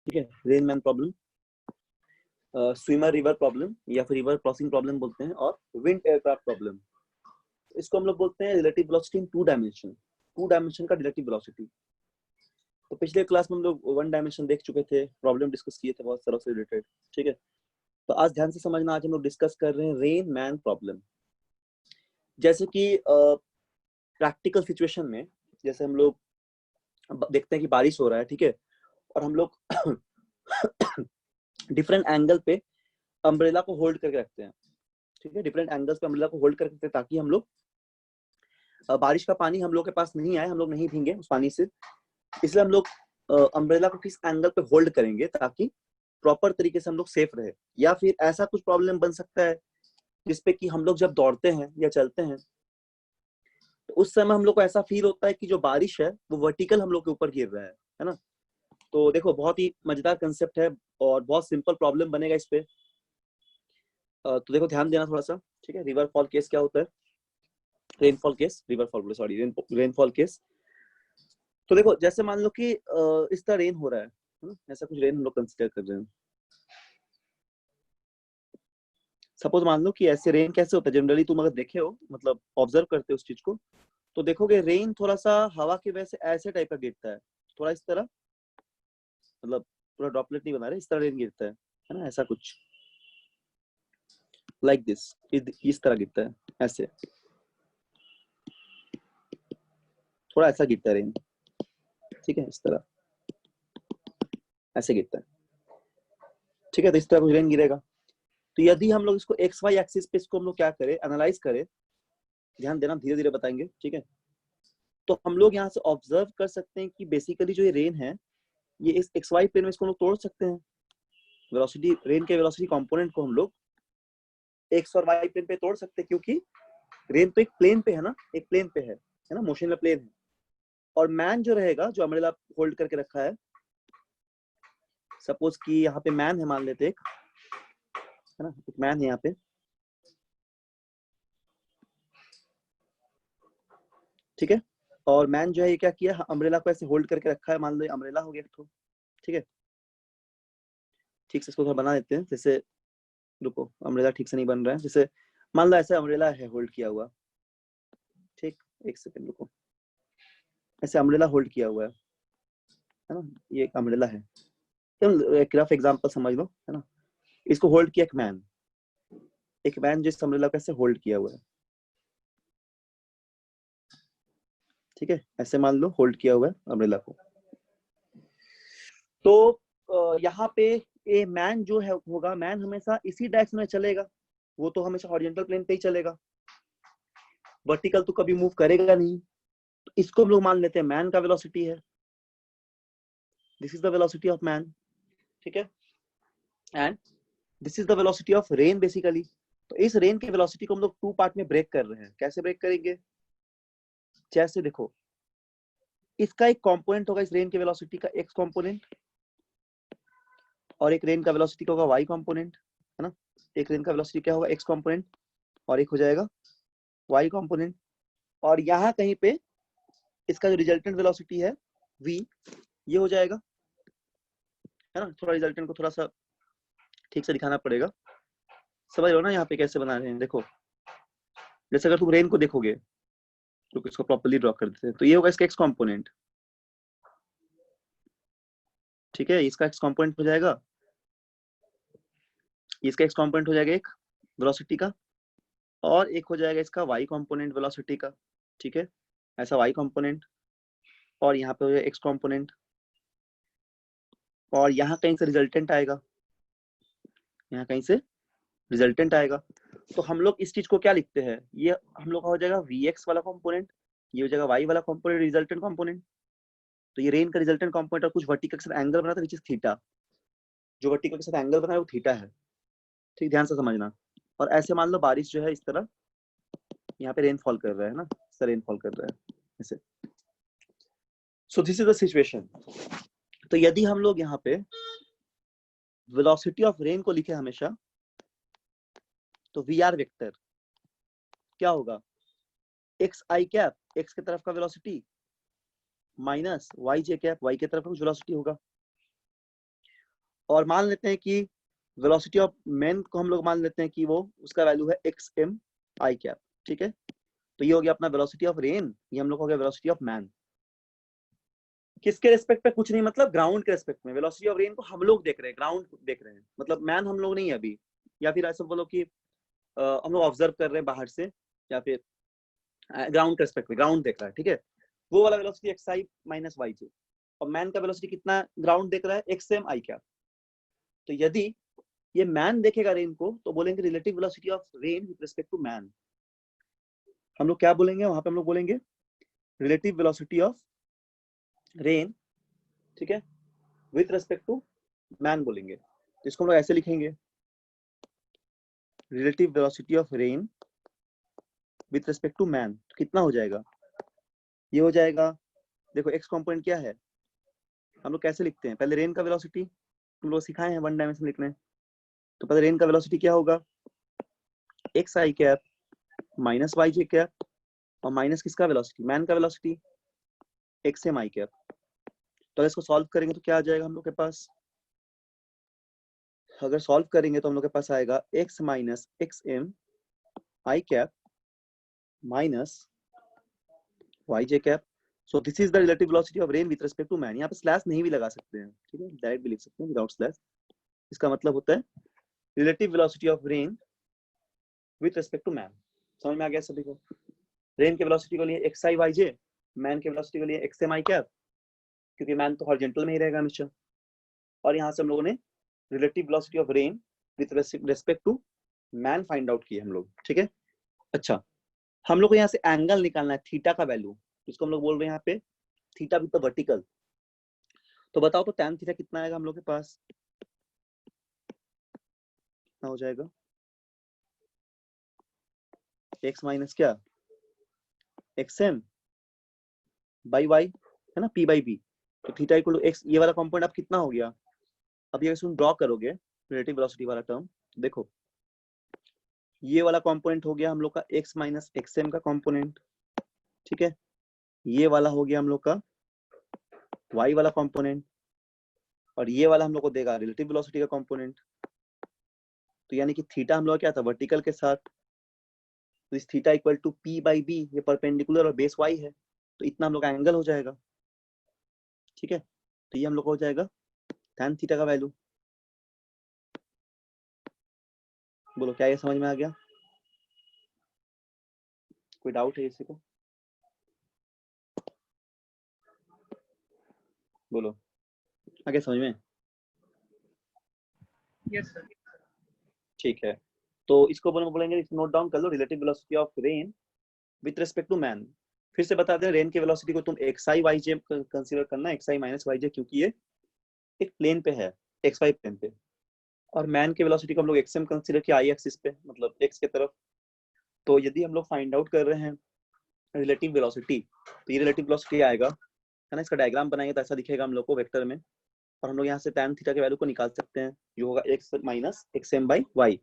ठीक है, rain man problem, swimmer river problem या फिर रिवर क्रॉसिंग प्रॉब्लम बोलते हैं, और विंड एयरक्राफ्ट प्रॉब्लम। इसको हम लोग बोलते हैं relative velocity in two dimension का रिलेटिव वेलोसिटी। तो पिछले क्लास में हम लोग वन डायमेंशन देख चुके थे, प्रॉब्लम डिस्कस किए थे बहुत सारों से रिलेटेड। ठीक है, तो आज ध्यान से समझना, आज हम लोग डिस्कस कर रहे हैं रेन मैन प्रॉब्लम। जैसे कि प्रैक्टिकल सिचुएशन में, जैसे हम लोग देखते हैं कि बारिश हो रहा है, ठीक है, और हम लोग डिफरेंट एंगल पे अम्ब्रेला को होल्ड करके रखते हैं। ठीक है, डिफरेंट एंगल्स पे अम्ब्रेला को होल्ड करके रखते हैं ताकि हम लोग बारिश का पानी हम लोग के पास नहीं आए, हम लोग नहीं भींगे उस पानी से। इसलिए हम लोग अम्ब्रेला को किस एंगल पे होल्ड करेंगे ताकि प्रॉपर तरीके से हम लोग सेफ रहे। या फिर ऐसा कुछ प्रॉब्लम बन सकता है जिसपे कि हम लोग जब दौड़ते हैं या चलते हैं तो उस समय हम लोग को ऐसा फील होता है कि जो बारिश है वो वर्टिकल हम लोग के ऊपर गिर रहा है ना। तो देखो, बहुत ही मजेदार कंसेप्ट है और बहुत सिंपल प्रॉब्लम बनेगा इस पे। तो देखो, ध्यान देना थोड़ा सा। ठीक है, रिवर फॉल केस क्या होता है, rainfall case, river fall sorry rainfall case. तो देखो, जैसे मान लो कि इस तरह रेन हो रहा है, ऐसा कुछ रेन हम लोग कंसिडर कर रहे हैं। सपोज मान लो कि ऐसे रेन कैसे होता है, जनरली तुम अगर देखे हो, मतलब ऑब्जर्व करते हो उस चीज को, तो देखोगे रेन थोड़ा सा हवा की वजह से ऐसे टाइप का गिरता है, थोड़ा इस तरह, मतलब पूरा ड्रॉपलेट नहीं बना रहे, इस तरह रेन गिरता है ना, ऐसा कुछ लाइक दिस, इस तरह गिरता है, ऐसे थोड़ा ऐसा गिरता है रेन। ठीक है, इस तरह ऐसे गिरता है। ठीक है, तो इस तरह कुछ रेन गिरेगा। तो यदि हम लोग इसको एक्स वाई एक्सिस पे इसको हम लोग क्या करें, एनालाइज करें, ध्यान देना, धीरे धीरे बताएंगे। ठीक है, तो हम लोग यहाँ से ऑब्जर्व कर सकते हैं कि बेसिकली जो ये रेन है, ये इस एक्स वाई प्लेन में इसको हम लोग तोड़ सकते हैं। वेलोसिटी, रेन के वेलोसिटी कंपोनेंट को हम लोग एक्स और वाई प्लेन पे तोड़ सकते हैं, क्योंकि रेन तो एक प्लेन पे है ना, एक प्लेन पे है ना, मोशन में प्लेन है। और मैन जो रहेगा, जो अम्ब्रेला होल्ड करके रखा है, सपोज कि यहाँ पे मैन है, मान लेते एक, है ना, एक मैन है यहाँ पे। ठीक है, और मैन जो है ये क्या किया, अम्ब्रेला को ऐसे होल्ड करके रखा है। मान लो अम्ब्रेला हो गया तो, ठीक है, ठीक से इसको थोड़ा बना देते हैं। जैसे, रुको, अम्ब्रेला ठीक से नहीं बन रहा है। जैसे मान लो ऐसे अम्ब्रेला है होल्ड किया हुआ, ठीक, एक सेकंड रुको, ऐसे अम्ब्रेला होल्ड किया हुआ है ना, ये एक अम्ब्रेला है। एक रफ एग्जांपल समझ लो, है ना, इसको होल्ड किया एक मैन जिस अम्ब्रेला को ऐसे होल्ड किया हुआ है। ठीक है, ऐसे मान लो होल्ड किया हुआ है अम्ब्रेला को। तो यहाँ पे ये मैन जो है होगा, मैन हमेशा इसी डायरेक्शन में चलेगा, वो तो हमेशा हॉरिजॉन्टल प्लेन पे ही चलेगा, वर्टिकल तो कभी मूव करेगा नहीं। तो इसको हम लोग मान लेते हैं मैन का वेलोसिटी है, this is the velocity of man. ठीक है, and this is the velocity of rain basically. तो इस रेन के वेलोसिटी को हम लोग टू पार्ट में ब्रेक कर रहे हैं। कैसे ब्रेक करेंगे, जैसे देखो, इसका एक कंपोनेंट होगा इस रेन के वेलोसिटी का एक्स कंपोनेंट, और एक रेन का वेलोसिटी का होगा वाई कंपोनेंट, है ना। एक रेन का वेलोसिटी क्या होगा, एक्स कंपोनेंट, और एक हो जाएगा वाई कंपोनेंट। और यहाँ कहीं पे इसका जो रिजल्टेंट वेलोसिटी है v, ये हो जाएगा, है ना। थोड़ा रिजल्टेंट को थोड़ा सा ठीक से दिखाना पड़ेगा, समझ लो ना यहाँ पे कैसे बना रहे हैं। देखो, जैसे अगर तुम रेन को देखोगे, तो इसको प्रॉपर्ली ड्रॉ कर देते हैं, तो ये होगा इसका एक्स कंपोनेंट। ठीक है, इसका एक्स कंपोनेंट हो जाएगा, इसका एक्स कंपोनेंट हो जाएगा एक वेलोसिटी का, और एक हो जाएगा इसका वाई कंपोनेंट वेलोसिटी का। ठीक है, ऐसा वाई कंपोनेंट, और यहाँ पे हो जाएगा एक्स कंपोनेंट, और यहाँ कहीं से रिजल्टेंट आएगा, यहाँ कहीं से रिजल्टेंट आएगा। तो हम लोग इस चीज को क्या लिखते हैं, ये हम लोग का हो जाएगा vx वाला कंपोनेंट, ये हो जाएगा y वाला कंपोनेंट, रिजल्टेंट कंपोनेंट। तो ये रेन का रिजल्टेंट कंपोनेंट, और कुछ वर्टिकल के साथ एंगल बना था, विच इज थीटा। जो वर्टिकल के साथ एंगल बना है वो थीटा है। ठीक, ध्यान से समझना। और ऐसे मान लो बारिश जो है इस तरह यहाँ पे रेनफॉल कर रहा है ना, इस तरह रेनफॉल कर रहा है ऐसे। सो दिस इज द सिचुएशन। तो यदि हम लोग यहाँ पे वेलोसिटी ऑफ रेन को लिखे हमेशा, तो वी आर वेक्टर क्या होगा, एक्स आई कैप, एक्स की तरफ का velocity, minus y j cap, Y की तरफ का कुछ वेलोसिटी होगा। और मान लेते हैं कि वेलोसिटी ऑफ मैन को हम लोग मान लेते हैं कि वो उसका वैल्यू है xm आई कैप, ठीक है। तो ये हो गया अपना वेलोसिटी ऑफ रेन, ये हम लोग हो गया वेलोसिटी ऑफ मैन। किसके रेस्पेक्ट पे? कुछ नहीं, मतलब ग्राउंड के रेस्पेक्ट में। वेलोसिटी ऑफ रेन को हम लोग देख रहे हैं, ग्राउंड देख रहे हैं, मतलब मैन हम लोग नहीं है अभी, या फिर ऐसा बोलो कि हम लोग ऑब्जर्व कर रहे हैं बाहर से, या फिर ग्राउंड के रेस्पेक्ट में ग्राउंड देख रहा है, ठीक है। वो वाला velocity x i minus y j, और मैन का वेलोसिटी कितना ग्राउंड देख रहा है? X m i cap. तो यदि ये मैन देखेगा रेन को तो बोलेंगे relative velocity of rain with respect to man. हम लोग क्या बोलेंगे वहां पे? हम लोग बोलेंगे रिलेटिव वेलोसिटी ऑफ रेन, ठीक है, विथ रेस्पेक्ट टू मैन बोलेंगे। तो इसको हम लोग ऐसे लिखेंगे, relative velocity of rain with respect to man. तो कितना हो जाएगा? ये हो जाएगा, देखो एक्स कंपोनेंट क्या है, हम लोग कैसे लिखते हैं? पहले रेन का वेलोसिटी तुम लोग सिखाए हैं वन डायमेंशन लिखने, तो पहले रेन का वेलोसिटी क्या होगा? एक्स आई cap minus y j cap, और माइनस किसका वेलोसिटी? मैन का velocity x m i cap. तो इसको सॉल्व करेंगे तो क्या आ जाएगा हम लोग के पास? अगर सॉल्व करेंगे तो हम लोग के पास आएगा x minus x m i cap minus y j cap. So this is the relative velocity of rain with respect to man. यहाँ पे स्लैश नहीं भी लगा सकते हैं, ठीक है, डायरेक्ट भी लिख सकते हैं विदाउट स्लैश। इसका मतलब होता है relative velocity of rain with respect to man. समझ में आ गया सभी को? रेन के वेलोसिटी को लिए x i y J, man के वेलोसिटी को लिए एक्स एम आई कैप, क्योंकि मैन तो हॉरिजॉन्टल में ही रहेगा हमेशा। और यहाँ से हम लोगों ने relative velocity of rain with respect to man find out किए हम लोग, ठीक है। अच्छा, हम लोग को यहाँ से एंगल निकालना है, थीटा का वैल्यू, इसको हम लोग बोल रहे हैं यहाँ पे थीटा विद द वर्टिकल। तो बताओ तो tan थीटा कितना आएगा हम लोग के पास? कितना हो जाएगा? x माइनस क्या एक्स एम बाई वाई, है ना, p बाई बी। तो थीटा इक्वल टू एक्स, ये वाला कंपोनेंट अब कितना हो गया? अब ये तुम ड्रॉ करोगे रिलेटिव वेलोसिटी वाला टर्म, देखो ये वाला कंपोनेंट हो गया हम लोग का x माइनस एक्स एम का कंपोनेंट, ठीक है। ये वाला हो गया हम लोग का y वाला कंपोनेंट, और ये वाला हम लोग को देगा रिलेटिव वेलोसिटी का कंपोनेंट। तो यानी कि थीटा हम लोग क्या था? वर्टिकल के साथ। तो इस theta equal to p by b, ये परपेंडिकुलर और बेस y है, तो इतना हम लोग का एंगल हो जाएगा, ठीक है। तो ये हम लोग को हो जाएगा tan थीटा का वैल्यू। बोलो क्या ये समझ में आ गया? कोई डाउट है किसी को? बोलो, आगे समझ में? Yes sir. ठीक है, तो इसको बोलेंगे, नोट डाउन कर लो, relative velocity of rain with respect to man. फिर से बता दें, रेन की वेलोसिटी को तुम x i y j consider करना, x i minus y j, क्योंकि ये एक प्लेन पे है, एक्स वाई प्लेन पे। और मैन की वेलोसिटी को हम लोग एक्सएम कंसीडर किया आई एक्सिस पे, मतलब एक्स की तरफ। तो यदि हम लोग फाइंड आउट कर रहे हैं रिलेटिव वेलोसिटी, तो ये रिलेटिव वेलोसिटी आएगा, है ना। इसका डायग्राम बनाएंगे तो ऐसा दिखेगा हम लोग को वेक्टर में, और हम लोग यहाँ से tan थीटा के वैल्यू को निकाल सकते हैं, जो होगा x minus x m by y,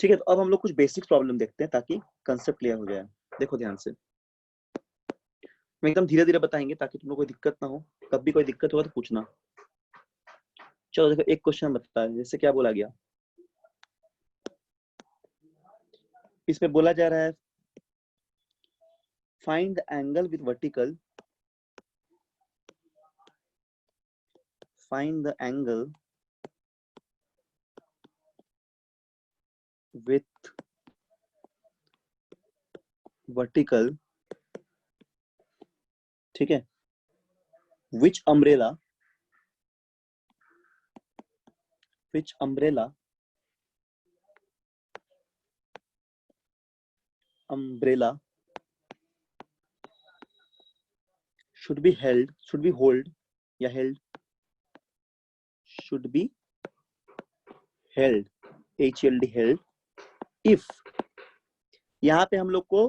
ठीक है। तो अब हम लोग कुछ बेसिक प्रॉब्लम देखते हैं ताकि कंसेप्ट क्लियर हो जाए। देखो ध्यान से, मैं एकदम धीरे धीरे बताएंगे ताकि तुम लोग कोई दिक्कत ना हो, कब भी कोई दिक्कत होगा तो पूछना। चलो देखो, एक क्वेश्चन बता है, जैसे क्या बोला गया, इसमें बोला जा रहा है find the angle with vertical, find the angle with vertical, ठीक है, which umbrella should be hold या held, should be held, HLD held, if यहाँ पे हम लोग को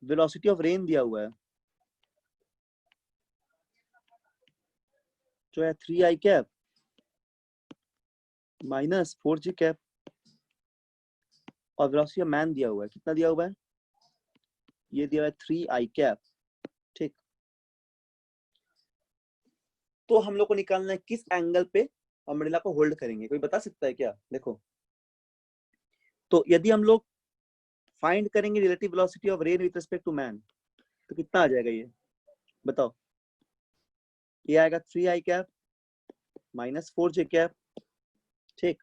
वेलोसिटी ऑफ रेन दिया हुआ है जो है 3i cap minus 4j cap, और वेलोसिटी ऑफ मैन दिया हुआ है, कितना दिया हुआ है? ये दिया हुआ है 3i कैप, ठीक। तो हम लोग को निकालना है किस एंगल पे अम्ब्रेला को होल्ड करेंगे? कोई बता सकता है क्या? देखो, तो यदि हम लोग फाइंड करेंगे relative velocity of rain with respect to man, तो कितना आ जाएगा ये बताओ? ये आएगा 3i cap minus 4j cap, ठीक,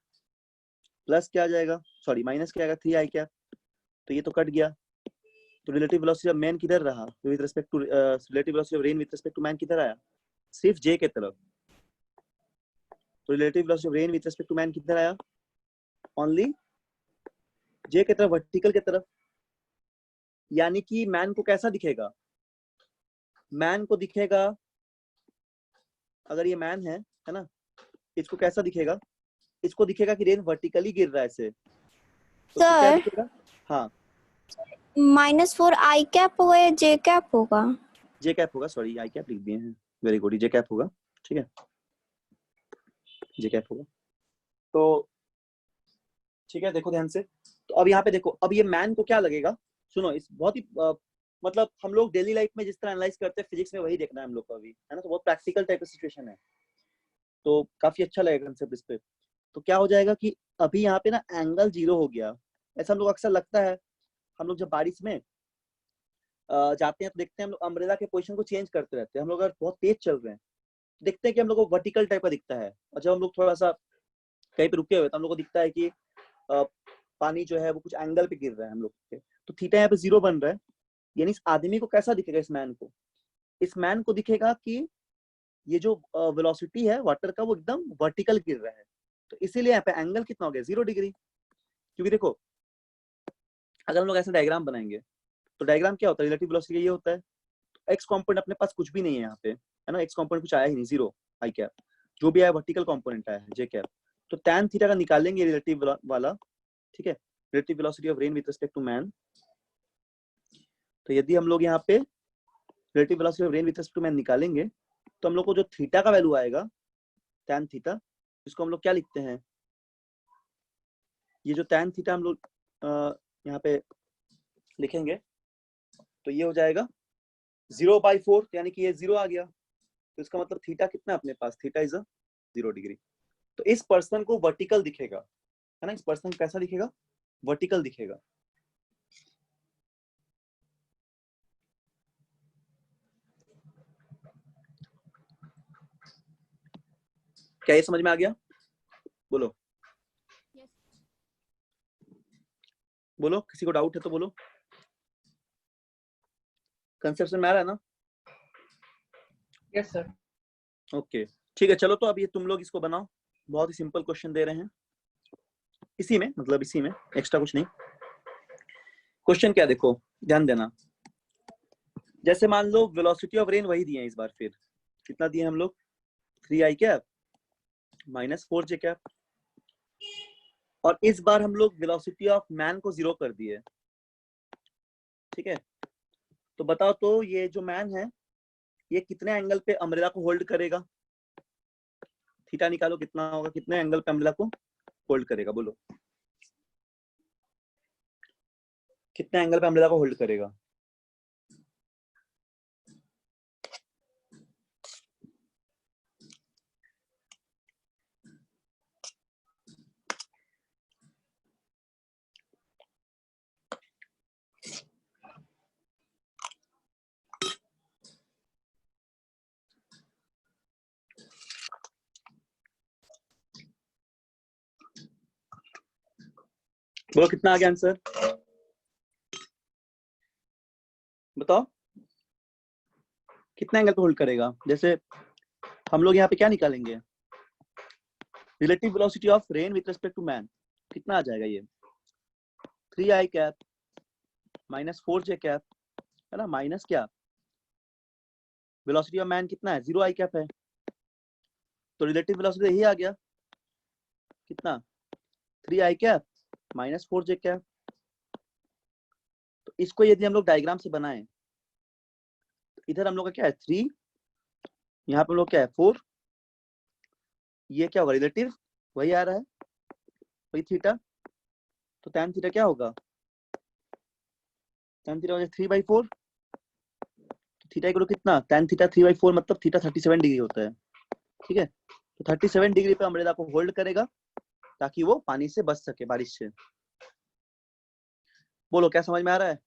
प्लस क्या आ जाएगा, सॉरी माइनस क्या आएगा 3i कैप, तो ये तो कट गया। तो रिलेटिव वेलोसिटी ऑफ मैन किधर रहा with respect to, relative velocity of rain with respect to man किधर आया? सिर्फ j के तरफ। तो relative velocity of rain with respect to man किधर आया? ओनली j के तरफ, वर्टिकल के तरफ। यानी कि मैन को कैसा दिखेगा? मैन को दिखेगा, अगर ये मैन है ना, इसको कैसा दिखेगा? इसको दिखेगा कि रेन वर्टिकली गिर रहा है ऐसे, तो उसको क्या दिखेगा? हाँ, -4 i कैप होगा या j कैप होगा? j कैप होगा, सॉरी i कैप लिख दिए हैं, वेरी गुड, j कैप होगा, ठीक है, j कैप होगा। तो ठीक है, देखो ध्यान से। तो अब यहाँ पे देखो, अब ये मैन को क्या लगेगा? सुनो, इस बहुत ही मतलब हम लोग डेली लाइफ में जिस तरह एनालाइज करते हैं फिजिक्स में, वही देखना है हम लोग को अभी, है ना। तो बहुत प्रैक्टिकल टाइप का सिचुएशन है, तो काफी अच्छा लगेगा कंसेप्ट इस पे। तो क्या हो जाएगा कि अभी यहाँ पे ना एंगल 0 हो गया। ऐसा हम लोग अक्सर लगता है, हम लोग जब बारिश में जाते हैं तो देखते हैं हम लोग अम्ब्रेला के पोजीशन को चेंज करते रहते हैं। हम लोग अगर बहुत तेज चल रहे हैं देखते हैं कि हम लोग को वर्टिकल टाइप का दिखता है, और जब हम लोग थोड़ा सा कहीं पे रुके हुए तो हम लोग को दिखता है कि पानी जो है वो कुछ एंगल पे गिर रहा है हम लोग पे। तो थीटा यहाँ पे 0 बन रहा है, यानी इस आदमी को कैसा दिखेगा? इस मैन को, इस मैन को दिखेगा कि ये जो वेलोसिटी है वाटर का वो एकदम वर्टिकल गिर रहा है। तो इसीलिए यहाँ पे एंगल कितना हो गया? 0 डिग्री। क्योंकि देखो, अगर हम लोग ऐसा डायग्राम बनाएंगे तो डायग्राम क्या होता है? रिलेटिव वेलोसिटी ये होता है, एक्स कंपोनेंट अपने पास कुछ भी नहीं है यहाँ पे, है ना। एक्स कंपोनेंट कुछ आया ही नहीं, 0 आई कैप, जो भी आया वर्टिकल कंपोनेंट आया है जे कैप। तो tan थीटा का निकालेंगे रिलेटिव वाला, ठीक है, relative velocity of rain with respect to man. तो यदि हम लोग यहाँ पे relative velocity of rain with respect to man निकालेंगे तो हम लोग को जो थीटा का वैल्यू आएगा tan थीटा, इसको हम लोग क्या लिखते हैं? ये जो tan थीटा हम लोग यहाँ पे लिखेंगे तो ये हो जाएगा 0/4, यानी कि ये 0 आ गया। तो इसका मतलब थीटा कितना अपने पास? Theta is 0 degree. तो इस पर्सन को वर्टिकल दिखेगा, है ना। इस पर्सन कैसा दिखेगा? वर्टिकल दिखेगा। क्या ये समझ में आ गया? बोलो बोलो, किसी को डाउट है तो बोलो। कंसेप्शन में आ रहा है ना? Yes sir. ओके, ठीक है, चलो तो अब ये तुम लोग इसको बनाओ। बहुत ही सिंपल क्वेश्चन दे रहे हैं, इसी में मतलब इसी में एक्स्ट्रा कुछ नहीं। क्वेश्चन क्या, देखो ध्यान देना। जैसे मान लो वेलोसिटी ऑफ रेन वही दिए हैं इस बार, फिर कितना दिए हम लोग? 3i cap minus 4j cap, और इस बार हम लोग वेलोसिटी ऑफ मैन को 0 कर दिए, ठीक है। तो बताओ तो ये जो मैन है ये कितने एंगल पे अम्ब्रेला को होल्ड करेगा? थीटा निकालो कितना होगा, कितने एंगल पे अम्ब्रेला को होल्ड करेगा, बोलो कितने एंगल पे अम्ब्रेला को होल्ड करेगा? बोलो कितना आ गया आंसर, बताओ कितना एंगल पे होल्ड करेगा? जैसे हम लोग यहाँ पे क्या निकालेंगे? Relative velocity of rain with respect to man कितना आ जाएगा? ये 3i cap minus 4j cap, है ना, माइनस क्या वेलोसिटी ऑफ मैन कितना है? 0 i कैप है। तो रिलेटिव वेलोसिटी यही आ गया, कितना? 3i cap minus 4j cap. तो इसको यदि हम लोग डायग्राम से बनाएं, तो इधर हम लोग का क्या है? 3, यहाँ पे हम लोग क्या है? 4, ये क्या होगा? रिलेटिव वही आ रहा है, वही थीटा। तो tan थीटा क्या होगा? tan थीटा हो जाए 3/4। तो थीटा इक्वल कितना? tan थीटा 3/4 मतलब थीटा 37 डिग्री होता है, ठीक है। तो 37 डिग्री पे अम्ब्रेला को होल्ड करेगा ताकि वो पानी से बच सके, बारिश से। बोलो क्या समझ में आ रहा है?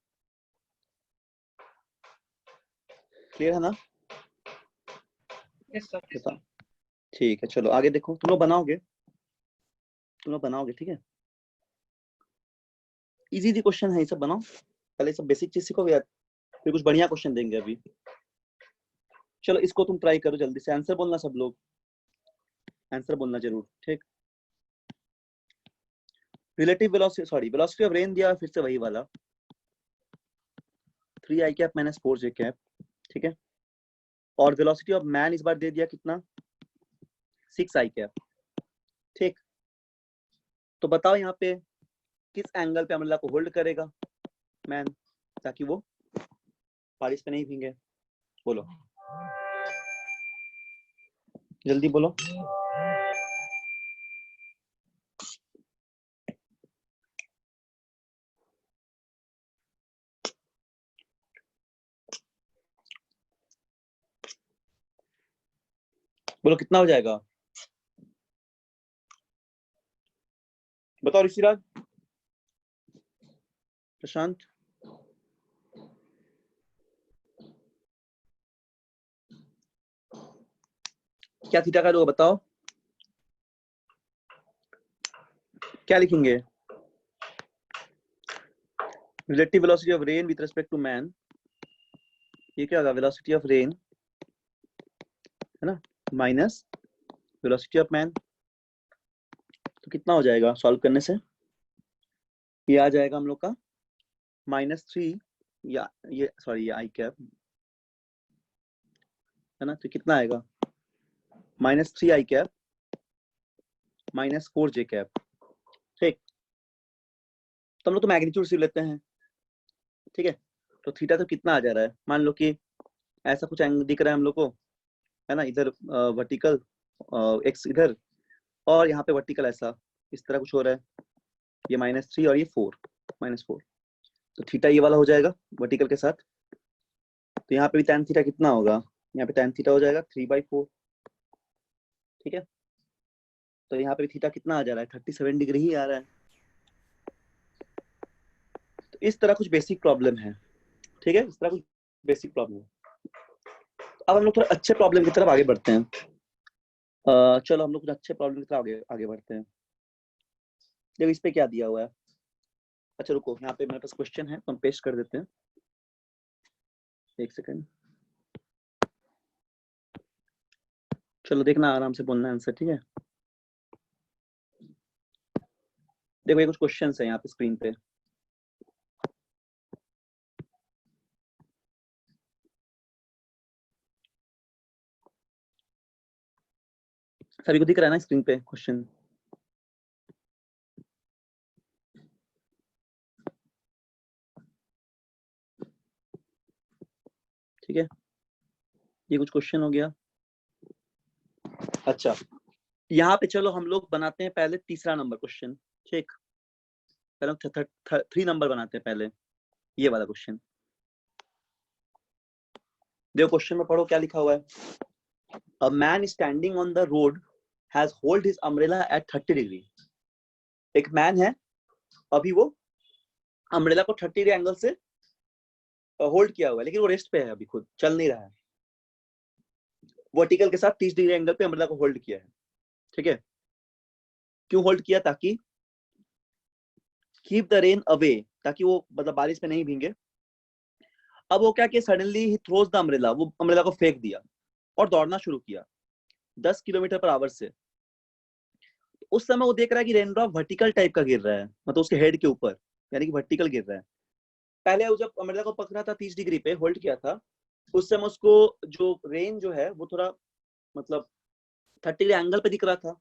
क्लियर है ना? Yes sir. ठीक है, चलो आगे देखो। तुम लोग बनाओगे, ठीक है? इजी क्वेश्चन है ये सब, बनाओ। पहले सब बेसिक चीज सीखोगे, फिर कुछ बढ़िया क्वेश्चन देंगे अभी। चलो इसको तुम ट्राई करो, जल्दी से आंसर बोलना सब लोग, आंसर बोलना जरूर, ठीक? रिलेटिव वेलोसिटी ऑफ रेन दिया, फिर से वही वाला 3 i cap minus 4 j cap, ठीक है? और वेलोसिटी ऑफ मैन इस बार दे दिया कितना, 6 i कैप, ठीक? तो बताओ यहाँ पे किस एंगल पे अम्ब्रेला को होल्ड करेगा मैन, ताकि वो बारिश पे नहीं भीगे? बोलो जल्दी बोलो। बोलो कितना हो जाएगा, बताओ ऋषिराज, प्रशांत। क्या थीटा का लोग बताओ, क्या लिखेंगे? Relative velocity of rain with respect to man, ये क्या होगा? वेलोसिटी ऑफ रेन है ना, माइनस वेलोसिटी ऑफ मैन। तो कितना हो जाएगा सॉल्व करने से? ये आ जाएगा हम लोग का -3, या ये सॉरी ये आई कैप है ना, तो कितना आएगा? -3 आई कैप माइनस 4 जे कैप, ठीक? तो हम लोग तो मैग्नीट्यूड से लेते हैं, ठीक है? तो थीटा तो कितना आ जा रहा है? मान लो कि ऐसा कुछ एंगल दिख रहा है हम लोग को, है ना, इधर वर्टिकल एक्स इधर, और यहाँ पे वर्टिकल ऐसा इस तरह कुछ हो रहा है, ये -3 और ये 4 -4, तो थीटा ये वाला हो जाएगा वर्टिकल के साथ। तो यहाँ पे भी tan थीटा कितना होगा? यहाँ पे tan थीटा हो जाएगा 3/4, ठीक है? तो यहाँ पे थीटा कितना आ जा रहा है? 37 डिग्री ही आ रहा है। तो इस तरह कुछ बेसिक प्रॉब्लम है, ठीक है? इस तरह कुछ बेसिक प्रॉब्लम है। अब हम लोग थोड़ा अच्छे प्रॉब्लम की तरफ आगे बढ़ते हैं। चलो हम लोग कुछ अच्छे प्रॉब्लम की तरफ आगे बढ़ते हैं। देखो इस पे क्या दिया हुआ है। अच्छा रुको, यहाँ पे मेरे पास क्वेश्चन है, तो हम पेस्ट कर देते हैं, एक सेकंड। चलो देखना, आराम से बोलना आंसर, ठीक है? देखो ये कुछ क्वेश्चन है यहाँ पे स्क्रीन पे। सभी को दिख रहा है ना स्क्रीन पे क्वेश्चन? ठीक है, ये कुछ क्वेश्चन हो गया। अच्छा यहाँ पे चलो हम लोग बनाते हैं पहले तीसरा नंबर क्वेश्चन, ठीक? पहले 3 नंबर बनाते हैं पहले, ये वाला क्वेश्चन। देखो क्वेश्चन में पढ़ो क्या लिखा हुआ है। A man standing on the road has hold his umbrella at 30 degree. एक मैन है, अभी वो अम्ब्रेला को 30 डिग्री एंगल से होल्ड किया हुआ है, लेकिन वो रेस्ट पे है, अभी खुद चल नहीं रहा है। वर्टिकल के साथ 30 डिग्री एंगल पे अम्ब्रेला को होल्ड किया है, ठीक है? क्यों होल्ड किया? ताकि कीप द रेन अवे, ताकि वो मतलब बारिश में नहीं भीगे। अब वो क्या किया, suddenly he throws the umbrella, वो अम्ब्रेला को फेंक दिया और दौड़ना शुरू किया 10 किलोमीटर पर आवर से। उस समय वो देख रहा है कि रेन ड्रॉप वर्टिकल टाइप का गिर रहा है, मतलब उसके हेड के ऊपर, यानी कि वर्टिकल गिर रहा है। पहले वो जब अम्ब्रेला को पकड़ा था 30 डिग्री पे होल्ड किया था, उस समय उसको जो रेन जो है वो थोड़ा मतलब 30 डिग्री एंगल पे दिख रहा था।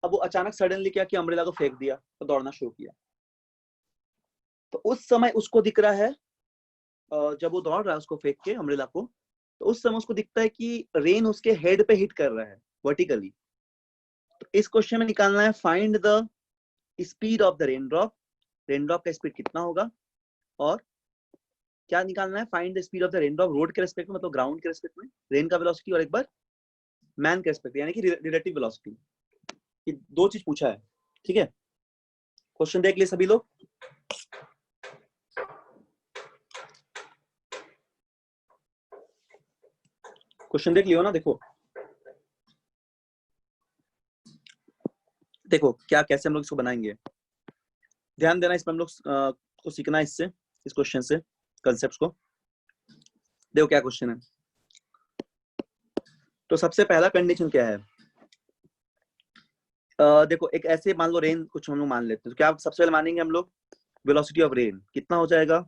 अब वो अचानक सडनली क्या किया, अम्ब्रेला को फेंक दिया तो दौड़ना शुरू किया। तो उस समय उसको दिख रहा है, जब वो दौड़ रहा है उसको फेंक के अम्ब्रेला को, तो उस समय उसको दिखता है कि रेन उसके हेड पे हिट कर रहा है वर्टिकली। तो इस क्वेश्चन में निकालना है find the speed of the rain drop, rain drop का स्पीड कितना होगा, और क्या निकालना है, find the speed of the rain drop road के रेस्पेक्ट में, मतलब ग्राउंड के रेस्पेक्ट में, रेन का वेलोसिटी, और एक बार मैन के रेस्पेक्ट, यानी कि रिलेटिव वेलोसिटी। ये दो चीज पूछा है, ठीक है। क्वेश्चन देख लिए सभी लोग। क्वेश्चन देख लियो ना। देखो क्या कैसे हम लोग इसको बनाएंगे, ध्यान देना इसमें। हम लोग को सीखना है इससे, इस क्वेश्चन से कंसेप्ट को। देखो क्या क्वेश्चन है। तो सबसे पहला कंडीशन क्या है, देखो एक ऐसे मान लो रेन कुछ हम लोग मान लेते हैं। तो क्या सबसे पहले मानेंगे हम लोग वेलोसिटी ऑफ रेन कितना हो जाएगा,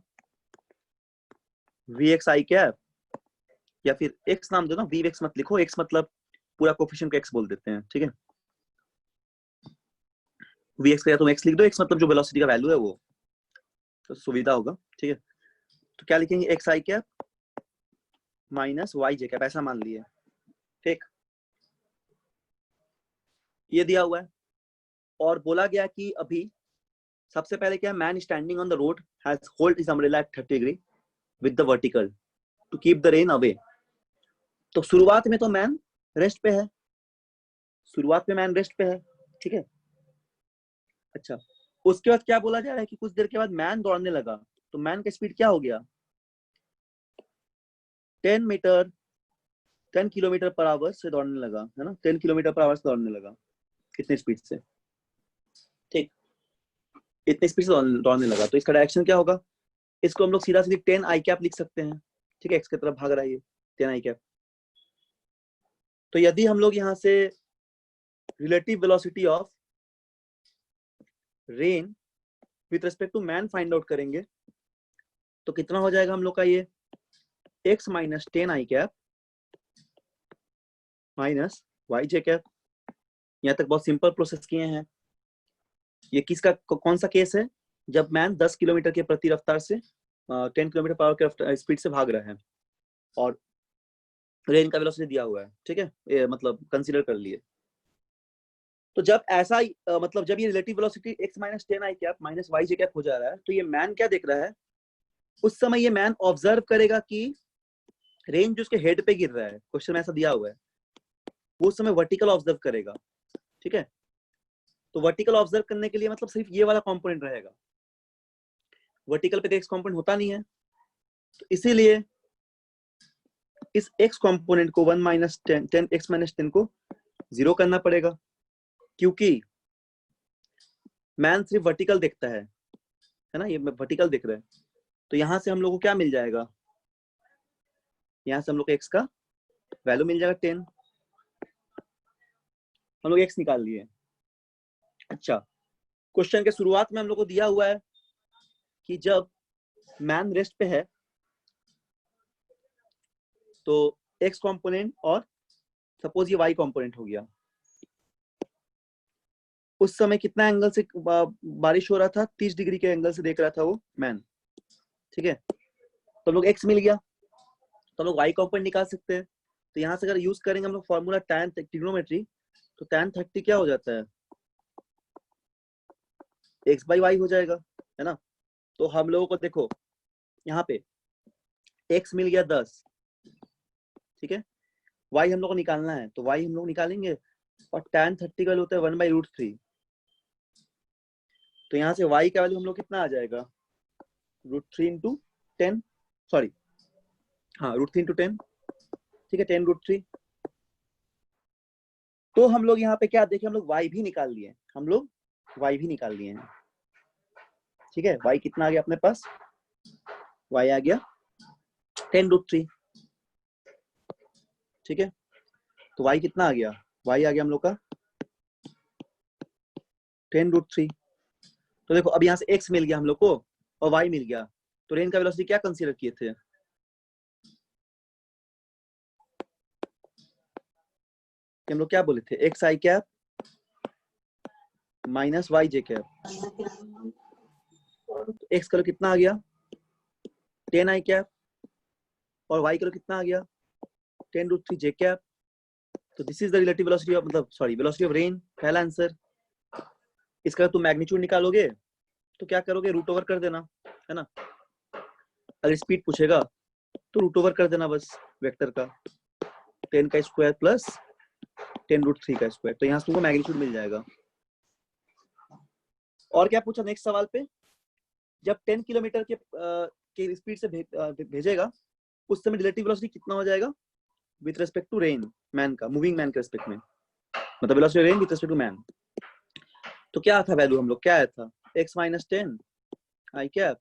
vx i कैप, या फिर x नाम दो ना, vx मत लिखो, x मतलब पूरा कोफिशिएंट को x बोल देते हैं, ठीक है। vx का या तुम x लिख दो, x मतलब जो वेलोसिटी का वैल्यू है वो, तो सुविधा होगा, ठीक है। तो क्या लिखेंगे, x i cap minus y j cap, ऐसा मान लिए, ठीक। ये दिया हुआ है और बोला गया कि अभी सबसे पहले क्या, man standing on the road has hold his umbrella at 30 degree with the vertical to keep the rain away. तो शुरुआत में तो मैन रेस्ट पे है, शुरुआत में मैन रेस्ट पे है, ठीक है। अच्छा, उसके बाद क्या बोला जा रहा है कि कुछ देर के बाद मैन दौड़ने लगा। तो मैन का स्पीड क्या हो गया, 10 किलोमीटर पर आवर से दौड़ने लगा, है ना। 10 किलोमीटर पर आवर से दौड़ने लगा, कितने स्पीड से, ठीक, इतनी स्पीड से दौड़ने लगा। तो इसका डायरेक्शन क्या होगा, इसको हम लोग सीधा सीधी 10 आई कैप लिख सकते हैं, ठीक है। एक्स की तरफ भाग रहा है ये 10 आई कैप। तो यदि हम लोग यहाँ से relative velocity of rain with respect to man find out करेंगे, तो कितना हो जाएगा हम लोग का ये, x minus 10 i cap minus y j cap. यहाँ तक बहुत सिंपल प्रोसेस किए हैं। ये किसका कौन सा केस है, जब मैन 10 किलोमीटर के प्रति रफ्तार से 10 किलोमीटर पर आवर के स्पीड से भाग रहा है और रेन का वेलोसिटी दिया हुआ है, ठीक है। ये मतलब कंसीडर कर लिए। तो जब ऐसा मतलब जब ये relative velocity x minus 10 i cap minus y j cap हो जा रहा है, तो ये मैन क्या देख रहा है, उस समय ये मैन ऑब्जर्व करेगा कि रेन जो उसके हेड पे गिर रहा है, क्वेश्चन में ऐसा दिया हुआ है, वो उस समय वर्टिकल ऑब्जर्व करेगा, ठीक है। तो वर्टिकल ऑब्जर्व करने के लिए मतलब सिर्फ ये वाला कंपोनेंट रहेगा, वर्टिकल पे एक्स कंपोनेंट होता नहीं है। तो इसीलिए इस x कंपोनेंट को 1 माइनस 10 x माइनस 10 को 0 करना पड़ेगा, क्योंकि मैन सिर्फ वर्टिकल देखता है ना, ये वर्टिकल देख रहा है। तो यहां से हम लोग को क्या मिल जाएगा, यहाँ से हम लोग को x का वैल्यू मिल जाएगा 10, हम लोग x निकाल लिए। अच्छा, क्वेश्चन के शुरुआत में हम लोग को दिया हुआ है कि जब मैन रेस्ट पे है तो x कंपोनेंट और सपोज ये y कंपोनेंट हो गया, उस समय कितना एंगल से बारिश हो रहा था, 30 डिग्री के एंगल से देख रहा था वो मैन, ठीक है। तो हम लोग x मिल गया, तो हम लोग y कंपोनेंट निकाल सकते हैं। तो यहाँ से अगर यूज करेंगे हम लोग फॉर्मूला tan ट्रिग्नोमेट्री, तो tan 30 क्या हो जाता है, x बाई वाई हो जाएगा, है ना। तो हम लोगों को देखो यहाँ पे x मिल गया 10, ठीक है। y हम लोग को निकालना है, तो y हम लोग निकालेंगे और tan 30 का वैल्यू होता है 1/√3। तो यहाँ से y का वैल्यू हम लोग कितना आ जाएगा, √3 इंटू 10, सॉरी हाँ √3 इंटू 10, ठीक है, 10√3। तो हम लोग यहाँ पे क्या देखें, हम लोग y भी निकाल लिए, हम लोग y भी निकाल लिए हैं, ठीक है। y कितना आ गया अपने पास, y आ गया 10√3, ठीक है। तो y कितना आ गया, y आ गया हम लोग का 10√3। तो देखो अब यहाँ से x मिल गया हम लोग को और y मिल गया, तो रेन का वेलोसिटी क्या कंसीडर किए थे, हम लोग क्या बोले थे, एक्स आई cap minus y j cap. X करो कितना आ गया 10 आई कैप और वाई करो कितना आ गया 10√3 जे कैप। तो this is the relative velocity of, मतलब सॉरी वेलोसिटी ऑफ रेन, पहला आंसर। इसका तुम मैग्नीट्यूड निकालोगे तो क्या करोगे, रूट ओवर कर देना, है ना। अगर स्पीड पूछेगा तो रूट ओवर कर देना बस वेक्टर का, 10 का स्क्वायर प्लस 10√3 का स्क्वायर, तो यहाँ से तुमको मैग्नीट्यूड मिल जाएगा। और क्या पूछा नेक्स्ट सवाल पे, जब 10 किलोमीटर के स्पीड से भेजेगा उस समय रिलेटिव वेलोसिटी कितना हो जाएगा with respect to rain man का, मूविंग मैन के रेस्पेक्ट में, मतलब velocity rain with respect to man. तो क्या था वैल्यू हम लोग, क्या आया था, x minus 10 i cap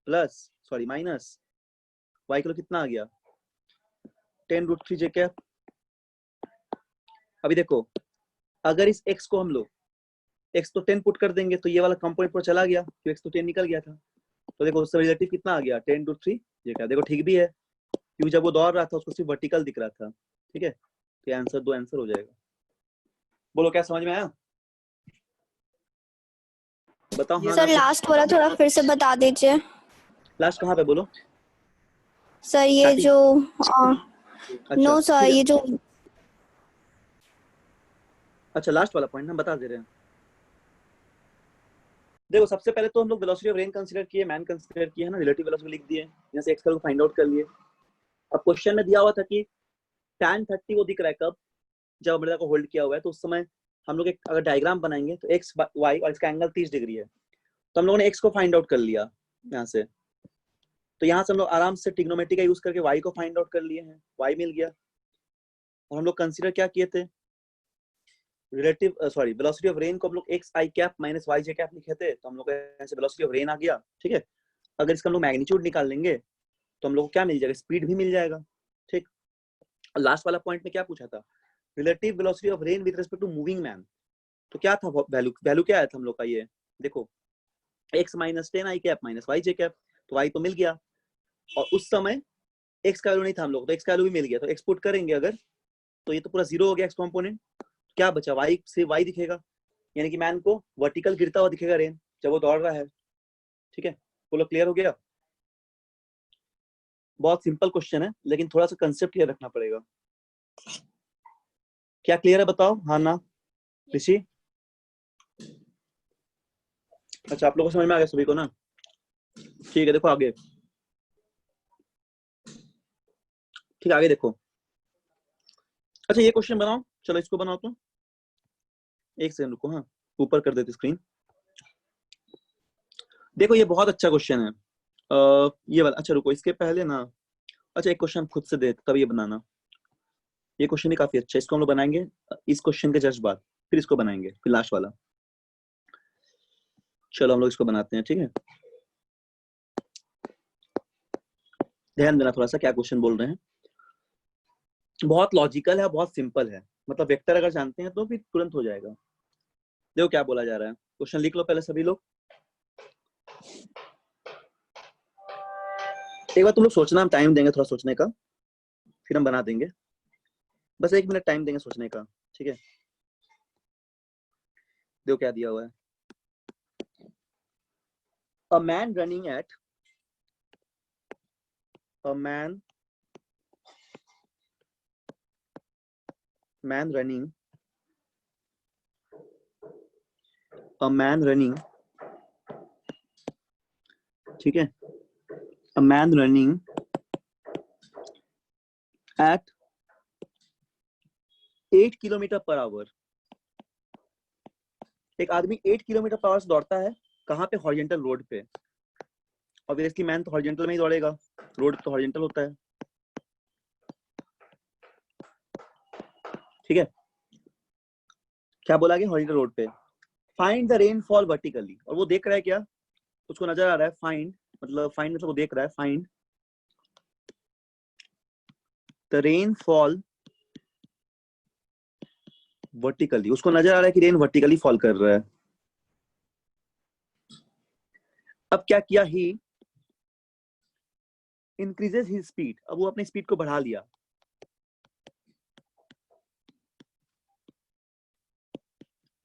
plus sorry minus y किलो कितना आ गया 10√3 जे कैप। अभी देखो अगर इस x को हम लोग x तो 10 पुट कर देंगे तो ये वाला कंपोनेंट पर चला गया, तो x तो 10 निकल गया था, तो देखो उससे रिलेटिव कितना आ गया 10√3 ये क्या, देखो ठीक भी है क्योंकि जब वो दौड़ रहा था उसको सिर्फ वर्टिकल दिख रहा था। ठीक है, तो आंसर 2 आंसर हो जाएगा। बोलो क्या समझ में आया, बताओ हाँ। सर लास्ट वाला थोड़ा फिर से बता दीजिए। लास्ट कहाँ पे बोलो, सर ये स्टार्टिंग। जो अच्छा नो सर ठीक है, ये जो अच्छा लास्ट वाला पॉइंट हम बता दे रहे हैं। देखो सबसे पहले तो हम लोग वेलोसिटी ऑफ रेन कंसीडर किए, मैन कंसीडर किए है ना, रिलेटिव वेलोसिटी लिख दिए, यहाँ से एक्स को फाइंड आउट कर लिए। अब क्वेश्चन में दिया हुआ था कि tan 30 वो दिख रहा है कब, जब अमृता को होल्ड किया हुआ है, तो उस समय हम लोग एक अगर डायग्राम बनाएंगे तो एक्स वाई और इसका एंगल 30 डिग्री है, तो हम लोगों ने एक्स को फाइंड आउट कर लिया यहाँ से, तो यहाँ से हम लोग आराम से ट्रिग्नोमेट्री का यूज करके वाई को फाइंड आउट कर लिए हैं, वाई मिल गया। और हम लोग कंसीडर क्या किए थे, relative sorry velocity of rain को हम लोग एक्स आई cap minus y j cap लिखे थे, तो हम लोग ऐसे वेलोसिटी ऑफ रेन आ गया। ठीक है, अगर इसका हम लोग मैग्नीट्यूड निकाल लेंगे तो हम लोग को क्या मिल जाएगा, स्पीड भी मिल जाएगा। ठीक, लास्ट वाला पॉइंट में क्या पूछा था, relative velocity of rain with respect to moving man, तो क्या था वैल्यू, वैल्यू क्या आया था हम लोग का, ये देखो x minus 10 i cap minus y j cap, तो y तो मिल गया, और उस समय x का वैल्यू नहीं था हम लोग, तो x का वैल्यू भी मिल गया, तो x पुट करेंगे अगर तो ये तो पूरा जीरो हो गया x कंपोनेंट, क्या बचा y से y दिखेगा, यानी कि मैन को वर्टिकल गिरता हुआ दिखेगा रेन जब वो दौड़ रहा है। ठीक है, बोलो क्लियर हो गया। बहुत सिंपल क्वेश्चन है लेकिन थोड़ा सा कंसेप्ट क्लियर रखना पड़ेगा। क्या क्लियर है बताओ, हाँ ना ऋषि। अच्छा आप लोगों को समझ में आ गया सभी को ना, ठीक है देखो आगे, ठीक आगे देखो। अच्छा ये क्वेश्चन बनाओ, चलो इसको बनाओ, तो एक सेकंड रुको, हाँ ऊपर कर देते स्क्रीन। देखो ये बहुत अच्छा क्वेश्चन है, ये वाला, अच्छा रुको इसके पहले ना, अच्छा एक क्वेश्चन खुद से दे तब ये बनाना, ये क्वेश्चन भी काफी अच्छा है, इसको हम लोग बनाएंगे इस क्वेश्चन के जस्ट बाद, फिर इसको बनाएंगे, फिर लास्ट वाला। चलो हम लोग इसको बनाते हैं, ठीक है, ध्यान देना थोड़ा सा क्या क्वेश्चन बोल रहे हैं, बहुत लॉजिकल है, बहुत सिंपल है, मतलब वेक्टर अगर जानते हैं तो फिर तुरंत हो जाएगा। देखो क्या बोला जा रहा है, क्वेश्चन लिख लो पहले सभी लोग, एक बार तुम लोग सोचना, हम टाइम देंगे थोड़ा सोचने का, फिर हम बना देंगे, बस 1 मिनट टाइम देंगे सोचने का। ठीक है, देखो क्या दिया हुआ है, a man running at a man running a man running, ठीक है, a man running at 8 kilometre per hour, एक आदमी 8 किलोमीटर पर आवर से दौड़ता है, कहाँ पे, हॉरिजॉन्टल रोड पे, ऑब्वियसली मैन तो हॉरिजॉन्टल में ही दौड़ेगा, रोड तो हॉरिजॉन्टल होता है। ठीक है, क्या बोला गया, हॉरिजॉन्टल रोड पे, फाइंड द रेनफॉल वर्टिकली, और वो देख रहा है क्या, उसको नजर आ रहा है, फाइंड मतलब वो देख रहा है, फाइंड द रेनफॉल वर्टिकली, उसको नजर आ रहा है कि रेन वर्टिकली फॉल कर रहा है। अब क्या किया, ही इंक्रीजेस हिज स्पीड, अब वो अपनी स्पीड को बढ़ा लिया,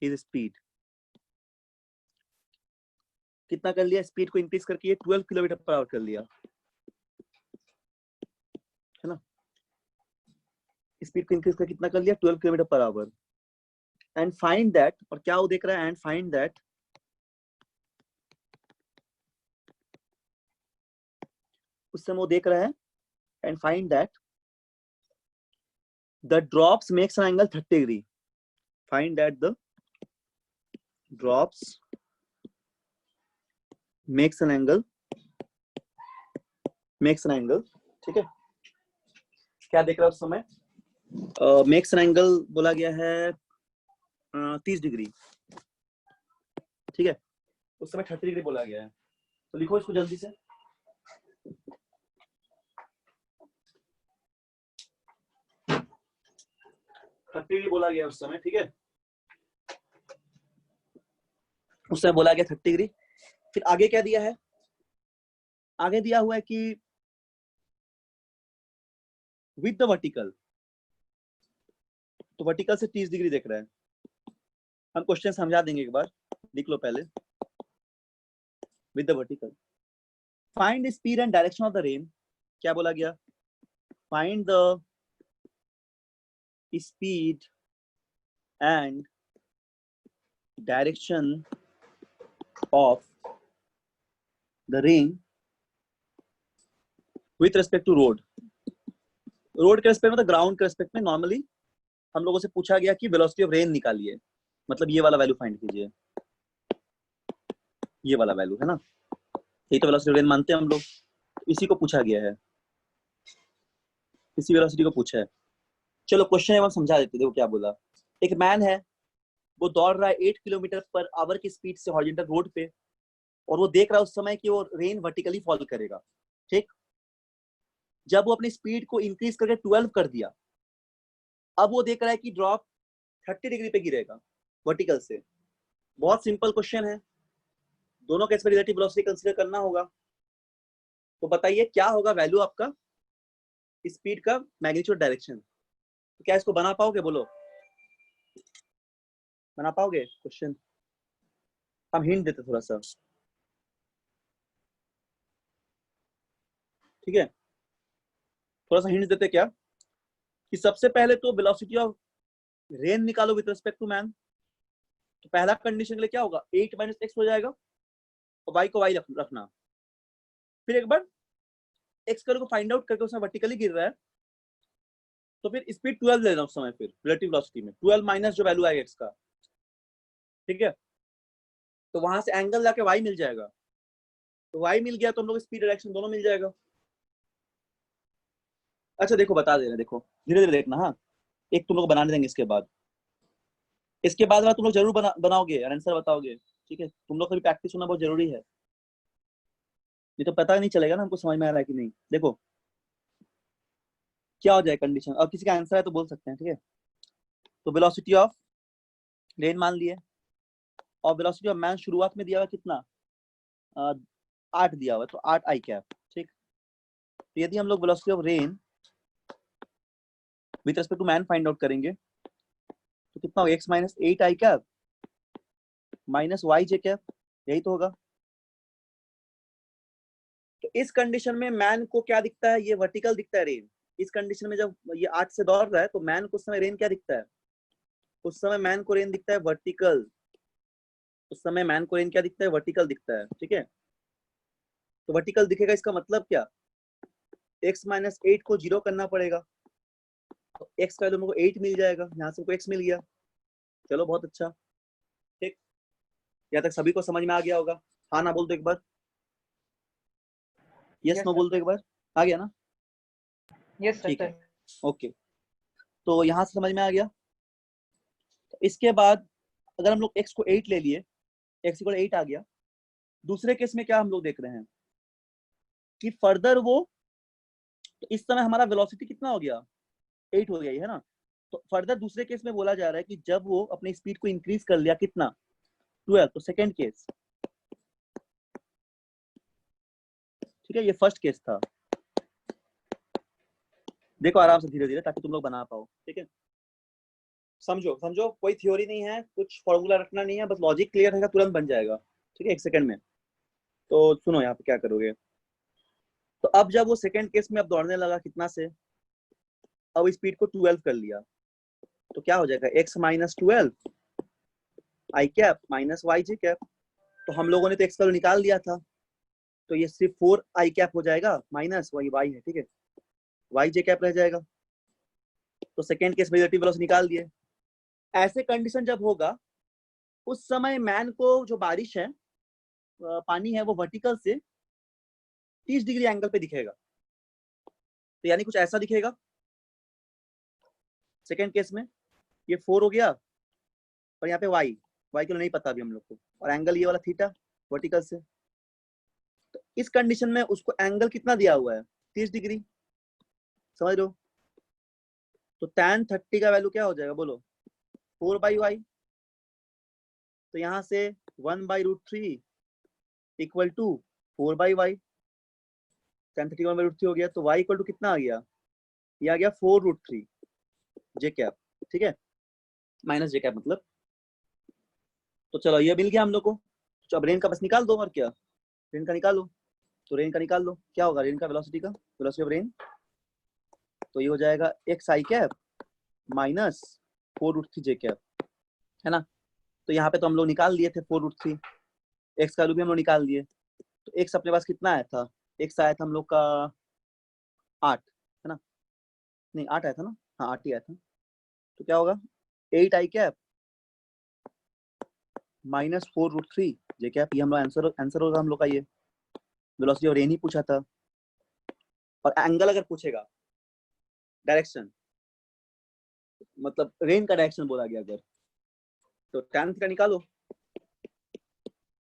हिज स्पीड कितना कर लिया, स्पीड को इंक्रीज करके ये 12 किलोमीटर पर आवर कर लिया, है ना, स्पीड को इंक्रीज कर कितना कर लिया, 12 kilometre per hour, and find that, और क्या वो देख रहा है, एंड फाइंड दैट, उस समय वो देख रहा है, and find that The drops makes an angle 30 degree. Find that the drops makes an angle ठीक है, क्या देख रहे हो उस समय? मेक्स एन एंगल बोला गया है 30 डिग्री, ठीक है, उस समय 30 डिग्री बोला गया है, तो लिखो इसको जल्दी से। बोला गया उस समय, ठीक है, उस समय बोला गया 30 डिग्री। फिर आगे क्या दिया है? आगे दिया हुआ है कि विद द वर्टिकल, तो वर्टिकल से 30 डिग्री देख रहा है। हम क्वेश्चन समझा देंगे एक बार, लिख लो पहले। With the vertical, find speed and direction of the rain. क्या बोला गया? Find the speed and direction of the rain with respect to road. Road के रेस्पेक्ट में, तो ग्राउंड के रेस्पेक्ट में नॉर्मली हम लोगों से पूछा गया कि वेलोसिटी ऑफ रेन निकालिए, मतलब ये वाला वैल्यू फाइंड कीजिए, ये वाला वैल्यू है ना, यही तो वेलोसिटी ऑफ रेन मानते हैं हम लोग, इसी को पूछा गया है, इसी वेलोसिटी को पूछा है। चलो क्वेश्चन हम समझा देते। देखो क्या बोला, एक मैन है, वो दौड़ रहा है 8 किलोमीटर पर आवर की स्पीड से हॉरिजॉन्टल रोड पे, और वो देख रहा है उस समय कि वो रेन वर्टिकली फॉल करेगा, ठीक। जब वो अपनी स्पीड को इंक्रीज करके 12 कर दिया, अब वो देख रहा है कि ड्रॉप 30 डिग्री पे गिरेगा वर्टिकल से। बहुत सिंपल क्वेश्चन है, दोनों केस में रिलेटिव वेलोसिटी कंसीडर करना होगा। तो बताइए क्या होगा वैल्यू आपका स्पीड का मैग्नीट्यूड डायरेक्शन। तो क्या इसको बना पाओगे? बोलो, बना पाओगे क्वेश्चन? हम हिंट देते थोड़ा सा, ठीक है, थोड़ा सा हिंट देते क्या कि सबसे पहले तो वेलोसिटी ऑफ रेन निकालो विद रिस्पेक्ट टू मैन। तो पहला कंडीशन के लिए क्या होगा, 8 - x हो जाएगा, और y को y रखना। फिर एक बार x को फाइंड आउट करके उसमें वर्टिकली गिर रहा है, तो फिर स्पीड 12 ले लेना उस समय, फिर रिलेटिव वेलोसिटी में 12 माइनस जो वैल्यू आएगा x का, ठीक है, तो वहां से एंगल लाके y मिल जाएगा। तो y मिल गया तो हम लोग स्पीड डायरेक्शन दोनों मिल जाएगा। अच्छा देखो बता दे रहे, देखो धीरे धीरे देखना, हाँ, एक तुम लोग बनाने देंगे, इसके बाद तुम लोग जरूर बनाओगे और आंसर बताओगे, ठीक है। तुम लोग का भी प्रैक्टिस होना बहुत जरूरी है, ये तो पता नहीं चलेगा ना हमको समझ में आ रहा है कि नहीं। देखो क्या हो जाए कंडीशन, और किसी का आंसर है तो बोल सकते हैं, ठीक है। तो वेलोसिटी ऑफ रेन मान लिए, और वेलोसिटी ऑफ मैन शुरुआत में दिया हुआ कितना, 8 दिया हुआ, तो 8 आई कैप, ठीक। तो यदि हम लोग velocity of rain with respect to man find out करेंगे, तो कितना होगा, x - 8 i cap minus y j cap, यही तो होगा। तो इस कंडीशन में मैन को क्या दिखता है, ये वर्टिकल दिखता है रेन। इस कंडीशन में जब ये 8 से दौड़ रहा है, तो मैन को उस समय रेन क्या दिखता है, उस समय मैन को रेन दिखता है वर्टिकल, उस समय मैन को रेन क्या दिखता है, वर्टिकल दिखता है, ठीक है। तो वर्टिकल दिखेगा, इसका मतलब क्या, x - 8 को 0 करना पड़ेगा, तो x का वैल्यू 8 मिल जाएगा, यहाँ से x मिल गया। चलो बहुत अच्छा, ठीक, यहाँ तक सभी को समझ में आ गया होगा। हाँ ना बोल दो एक बार, यस नो बोल दो एक बार, आ गया ना? Yes sir. ठीक है, ओके, तो यहाँ से समझ में आ गया। तो इसके बाद अगर हम लोग x को 8 ले लिए, x = 8 आ गया। दूसरे केस में क्या हम लोग देख रहे हैं कि फर्दर वो, तो इस समय हमारा वेलोसिटी कितना हो गया, 8 हो गया, है ना। तो फर्दर दूसरे केस में बोला जा रहा है कि जब वो अपनी स्पीड को इंक्रीज कर लिया कितना, 12, तो सेकेंड केस, ठीक है, ये फर्स्ट केस था। देखो आराम से धीरे धीरे, ताकि तुम लोग बना पाओ, ठीक है। समझो समझो, कोई थ्योरी नहीं है, कुछ फॉर्मूला रखना नहीं है, बस लॉजिक क्लियर रहेगा तुरंत बन जाएगा, ठीक है, 1 सेकंड में। तो सुनो यहाँ पे क्या करोगे। तो अब जब वो सेकंड केस में अब दौड़ने लगा कितना से, अब स्पीड को 12 कर लिया, तो क्या हो जाएगा, x - 12 i cap minus y j cap. तो हम लोगों ने तो x का निकाल दिया था, तो ये सिर्फ 4 आई कैप हो जाएगा, माइनस y है, ठीक है, y j कैप रह जाएगा। तो सेकेंड केस में रिलेटिव वेलोसिटी निकाल दिए। ऐसे कंडीशन जब होगा उस समय मैन को जो बारिश है पानी है वो वर्टिकल से 30 डिग्री एंगल पे दिखेगा, तो यानी कुछ ऐसा दिखेगा। सेकेंड केस में ये 4 हो गया और यहाँ पे y को नहीं पता अभी हम लोग को, और एंगल ये वाला थीटा वर्टिकल से। तो इस कंडीशन में उसको एंगल कितना दिया हुआ है 30 डिग्री, समझ रहे हो। तो tan 30 का वैल्यू क्या हो जाएगा बोलो 4/y। तो यहाँ से 1/√3 इक्वल टू 4/y। tan 30 1/√3 हो गया, तो y इक्वल टू कितना आ गया, ये आ गया 4√3 जे कैप, ठीक है, माइनस जे कैप मतलब। तो चलो ये मिल गया हम लोग को। तो अब रेन का बस निकाल दो, और क्या, रेन का निकालो। तो रेन का निकाल लो, क्या होगा रेन का वेलोसिटी ऑफ रेन, तो ये हो जाएगा xi कैप माइनस 4√3 जे कैप, है ना। तो यहाँ पे तो हम लोग निकाल लिए थे 4√3, x का वैल्यू भी हम लोग निकाल दिए। तो x अपने पास कितना आया था, x आया था हम लोग का 8, है ना, नहीं 8 आया था ना, हाँ 8 ही आया था। तो क्या होगा 8i कैप माइनस 4√3 जे कैप, ये हम लोग आंसर होगा हम लोग का। ये वेलोसिटी ऑफ रेन ही पूछा था, और एंगल अगर पूछेगा डायरेक्शन, मतलब रेन का डायरेक्शन बोला गया अगर, तो tan थीटा निकालो,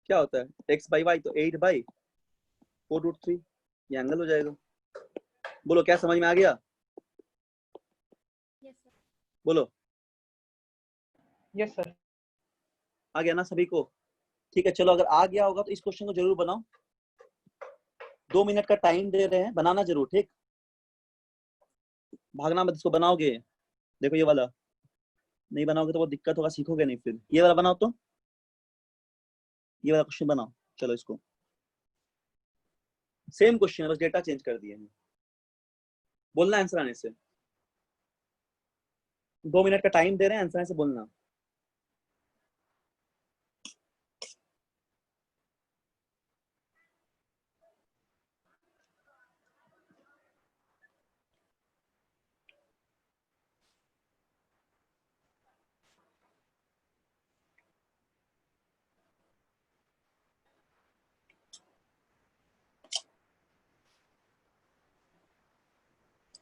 क्या होता है x/y, तो 8/4√3, ये एंगल हो जाएगा। बोलो क्या समझ में आ गया, बोलो यस सर। आ गया ना सभी को, ठीक है। चलो अगर आ गया होगा तो इस क्वेश्चन को जरूर बनाओ, 2 मिनट का टाइम दे रहे हैं, बनाना जरूर, ठीक, भागना मत, इसको बनाओगे। देखो ये वाला नहीं बनाओगे तो बहुत दिक्कत होगा, सीखोगे नहीं फिर। ये वाला बनाओ, तो ये वाला क्वेश्चन बनाओ। चलो इसको सेम क्वेश्चन है, बस डेटा चेंज कर दिए हैं। बोलना आंसर आने से, 2 मिनट का टाइम दे रहे हैं, आंसर आने से बोलना।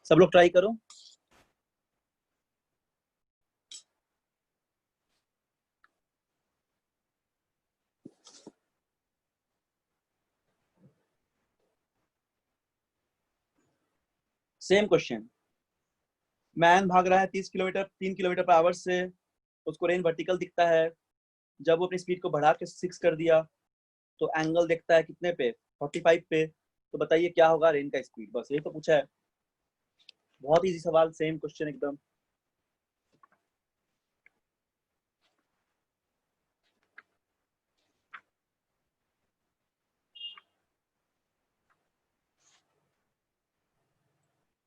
सब लोग ट्राई करो। सेम क्वेश्चन, मैन भाग रहा है 30 किलोमीटर 3 किलोमीटर पर आवर से, उसको रेन वर्टिकल दिखता है। जब वो अपनी स्पीड को बढ़ा के 6 कर दिया तो एंगल देखता है कितने पे 45 पे। तो बताइए क्या होगा रेन का स्पीड, बस यही तो पूछा है, बहुत इजी सवाल, सेम क्वेश्चन एकदम।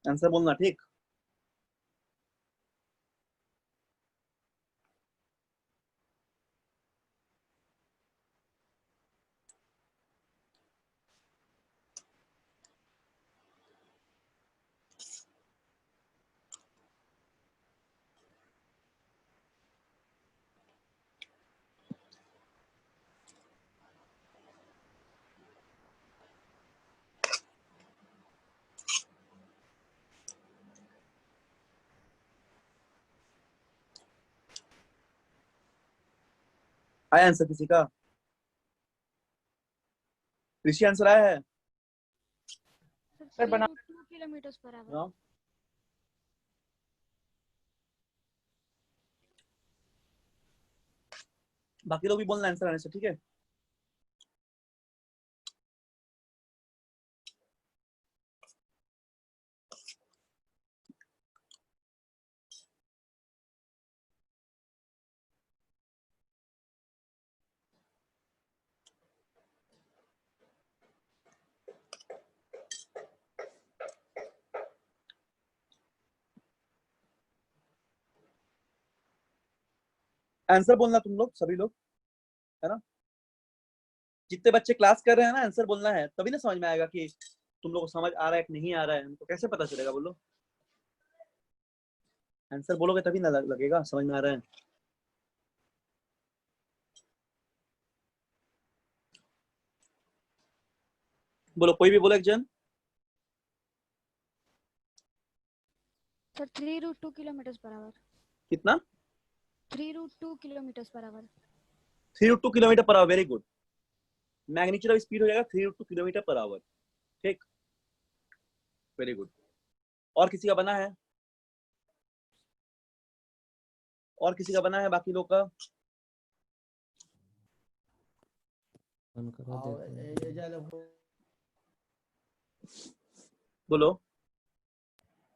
आंसर बोलना, ठीक। आया आंसर किसी का, ऋषि आंसर आया है। सर बना 2 किलोमीटर पर आवर। हाँ? बाकी लोग भी बोलना आंसर आने से, ठीक है। आंसर बोलना तुम लोग सभी लोग, है ना। जितने बच्चे क्लास कर रहे हैं ना, आंसर बोलना है, तभी ना समझ में आएगा कि तुम लोग को समझ आ रहा है कि नहीं आ रहा है, हमको कैसे पता चलेगा, बोलो, आंसर बोलोगे तभी ना लगेगा, समझ में आ रहा है। बोलो, कोई भी बोलो एक जन। Sir 3√2 kilometre per hour. कितना? 3√2 kilometre per hour. 3√2 kilometre per hour, very good. Magnitude of speed हो जाएगा 3√2 किलोमीटर पर आवर। ठीक, वेरी गुड। और किसी का बना है? और किसी का बना है बाकी लोग का? बोलो।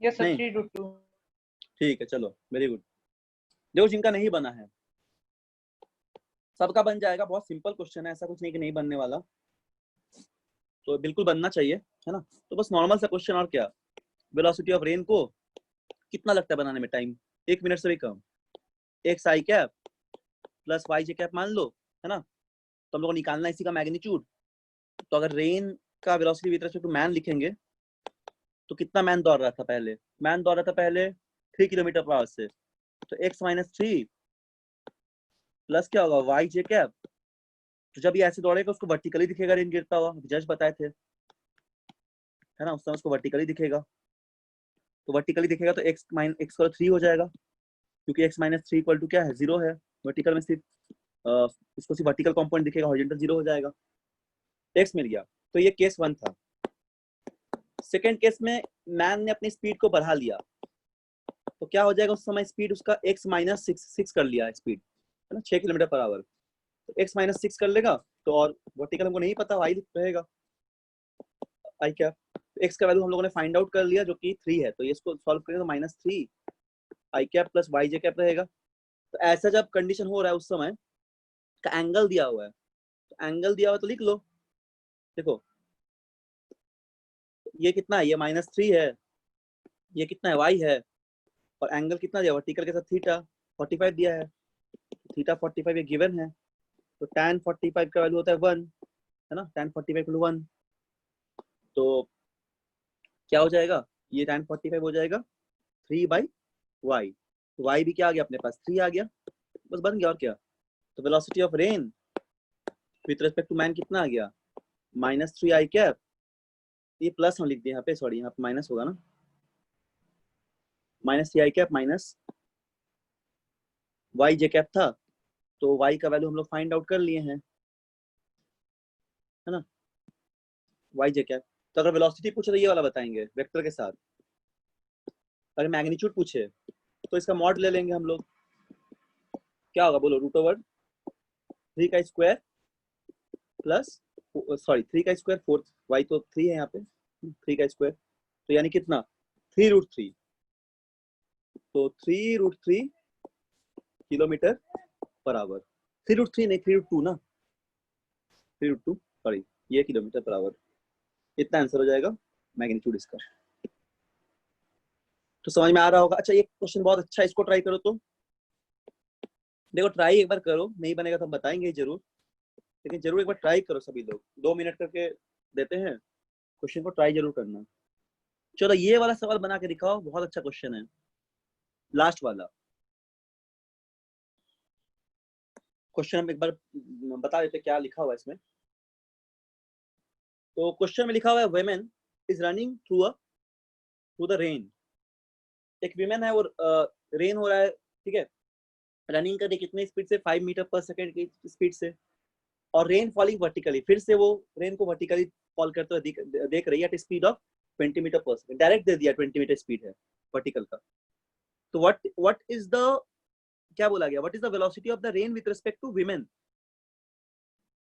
यस सर, नहीं, 3√2। ठीक है, चलो वेरी गुड। देखो जिनका नहीं बना है, सबका बन जाएगा। बहुत सिंपल क्वेश्चन है, ऐसा कुछ नहीं कि नहीं बनने वाला, तो बिल्कुल बनना चाहिए, है ना। तो बस नॉर्मल सा क्वेश्चन, और क्या। वेलोसिटी ऑफ रेन को कितना लगता है बनाने में टाइम? 1 मिनट से भी कम। एक्स आई cap plus Y j cap मान लो, है ना। तो हम लोग को निकालना है इसी का मैग्नीट्यूड। तो अगर रेन का velocity with respect to man लिखेंगे तो कितना मैन दौड़ रहा था पहले? मैन दौड़ रहा था पहले 3 किलोमीटर पर आवर से, तो एक्स माइनस 3 प्लस क्या होगा, वाई जे कैप। तो जब ये ऐसे दौड़ेगा उसको वर्टिकली दिखेगा रेन गिरता हुआ, जस्ट बताए थे, है ना। उस समय उसको वर्टिकली दिखेगा, तो वर्टिकली दिखेगा तो एक्स एक्स 3 हो जाएगा, क्योंकि एक्स माइनस 3 इक्वल टू क्या है, 0 है। वर्टिकल में सिर्फ इसको सिर्फ वर्टिकल कंपोनेंट दिखेगा, हॉरिजॉन्टल 0 हो जाएगा। एक्स मिल गया। तो ये केस 1 था। सेकेंड केस में मैन ने अपनी स्पीड को बढ़ा लिया, तो क्या हो जाएगा उस समय स्पीड उसका एक्स माइनस 6 कर लिया स्पीड, है ना, 6 किलोमीटर पर आवर। तो एक्स माइनस 6 कर लेगा, तो और वर्टिकल हमको नहीं पता, वाई रहेगा, आई क्या। एक्स का वैल्यू हम लोगों ने फाइंड आउट कर लिया जो कि 3 है, तो ये इसको सॉल्व करेंगे तो -3 आई cap plus Y j cap रहेगा। तो ऐसा जब कंडीशन हो रहा है उस समय का एंगल दिया हुआ है, तो एंगल दिया हुआ है तो लिख लो। देखो ये कितना है, ये -3 है, ये कितना है, वाई है, और एंगल कितना दिया, वर्टिकल के साथ थीटा 45 दिया है, थीटा 45 ये गिवन है। तो tan 45 का वैल्यू होता है 1, है ना, tan 45 इक्वल 1। तो क्या हो जाएगा, ये tan 45 हो जाएगा 3/y। y भी क्या आ गया अपने पास, 3 आ गया, बस बन गया, और क्या। तो velocity of rain with respect to man कितना आ गया, -3 आई कैप। ये प्लस हम लिख दिए यहाँ पे, सॉरी यहाँ पे माइनस होगा ना, -3 आई cap minus y j cap था। तो y का वैल्यू हम लोग फाइंड आउट कर लिए हैं, है ना, वाई जे कैप। तो अगर वेलोसिटी पूछे तो ये वाला बताएंगे वेक्टर के साथ। अगर मैग्नीट्यूड पूछे तो इसका मॉड ले लेंगे हम लोग। क्या होगा बोलो, √3 का स्क्वायर प्लस, सॉरी 3 का स्क्वायर 4, वाई तो 3 है यहाँ पे, 3 का स्क्वायर, तो यानी कितना 3√3। तो 3√3 किलोमीटर पर आवर, 3√3 नहीं 3√2 ना, 3√2 सॉरी, ये किलोमीटर पर आवर। इतना आंसर हो जाएगा मैग्नीट्यूड इसका। तो समझ में आ रहा होगा। अच्छा ये क्वेश्चन बहुत अच्छा है, इसको ट्राई करो। तो देखो ट्राई एक बार करो, नहीं बनेगा तो हम बताएंगे जरूर, लेकिन जरूर एक बार ट्राई करो सभी लोग। 2 मिनट करके देते हैं, क्वेश्चन को ट्राई जरूर करना। चलो ये वाला सवाल बना के दिखाओ, बहुत अच्छा क्वेश्चन है, लास्ट वाला क्वेश्चन। हम एक बार बता देते क्या लिखा हुआ है इसमें। तो क्वेश्चन में लिखा हुआ है women is running through the rain. एक विमेन है, वो रेन हो रहा है, ठीक है, रनिंग कर रही कितने स्पीड से, 5 मीटर पर सेकेंड की स्पीड से, और रेन फॉलिंग वर्टिकली। फिर से वो रेन को वर्टिकली फॉल करते हुए देख रही है एट स्पीड ऑफ 20 मीटर पर सेकेंड। डायरेक्ट दे दिया 20 मीटर स्पीड है वर्टिकल का। तो व्हाट इज द, क्या बोला गया, what is the velocity of the rain with respect to women.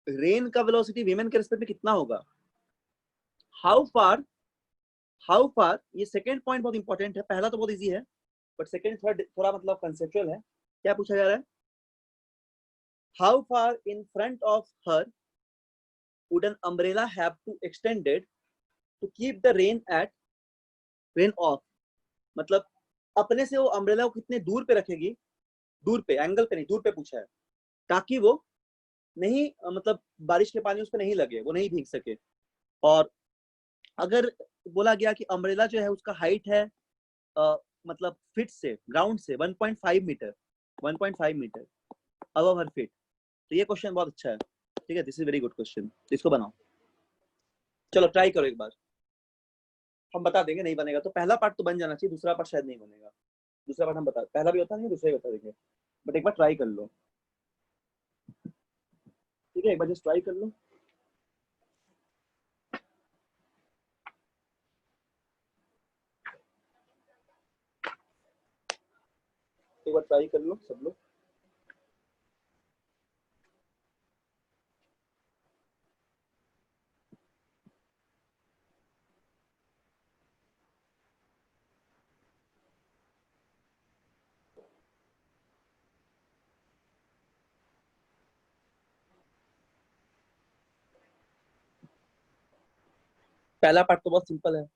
Rain का वेलोसिटी विमेन के रिस्पेक्ट में कितना होगा, हाउ फार। ये सेकंड पॉइंट बहुत इंपॉर्टेंट है, पहला तो बहुत इजी है, बट सेकंड थर्ड थोड़ा मतलब कंसेप्चुअल है। क्या पूछा जा रहा है, how far in front of her would an umbrella have to extended to keep the rain off. मतलब अपने से वो अम्ब्रेला को कितने दूर पे रखेगी, दूर पे, एंगल पे नहीं, दूर पे पूछा है, ताकि वो नहीं मतलब बारिश के पानी उस पर नहीं लगे, वो नहीं भीग सके। और अगर बोला गया कि अम्ब्रेला जो है उसका हाइट है मतलब फीट से, ग्राउंड से 1.5 metre, 1.5 metre above her feet. तो ये क्वेश्चन बहुत अच्छा है, ठीक है, this is very good question, इसको बनाओ। चलो ट्राई करो एक बार, हम बता देंगे, नहीं बनेगा तो पहला पार्ट तो बन जाना चाहिए, दूसरा पार्ट शायद नहीं बनेगा। दूसरा पार्ट हम बता, पहला भी होता नहीं, दूसरा ही बता देंगे, बट एक बार ट्राई कर लो, ठीक है, एक बार जस्ट ट्राई कर लो। एक बार ट्राई कर लो सब लोग। पहला पार्ट तो बहुत सिंपल है।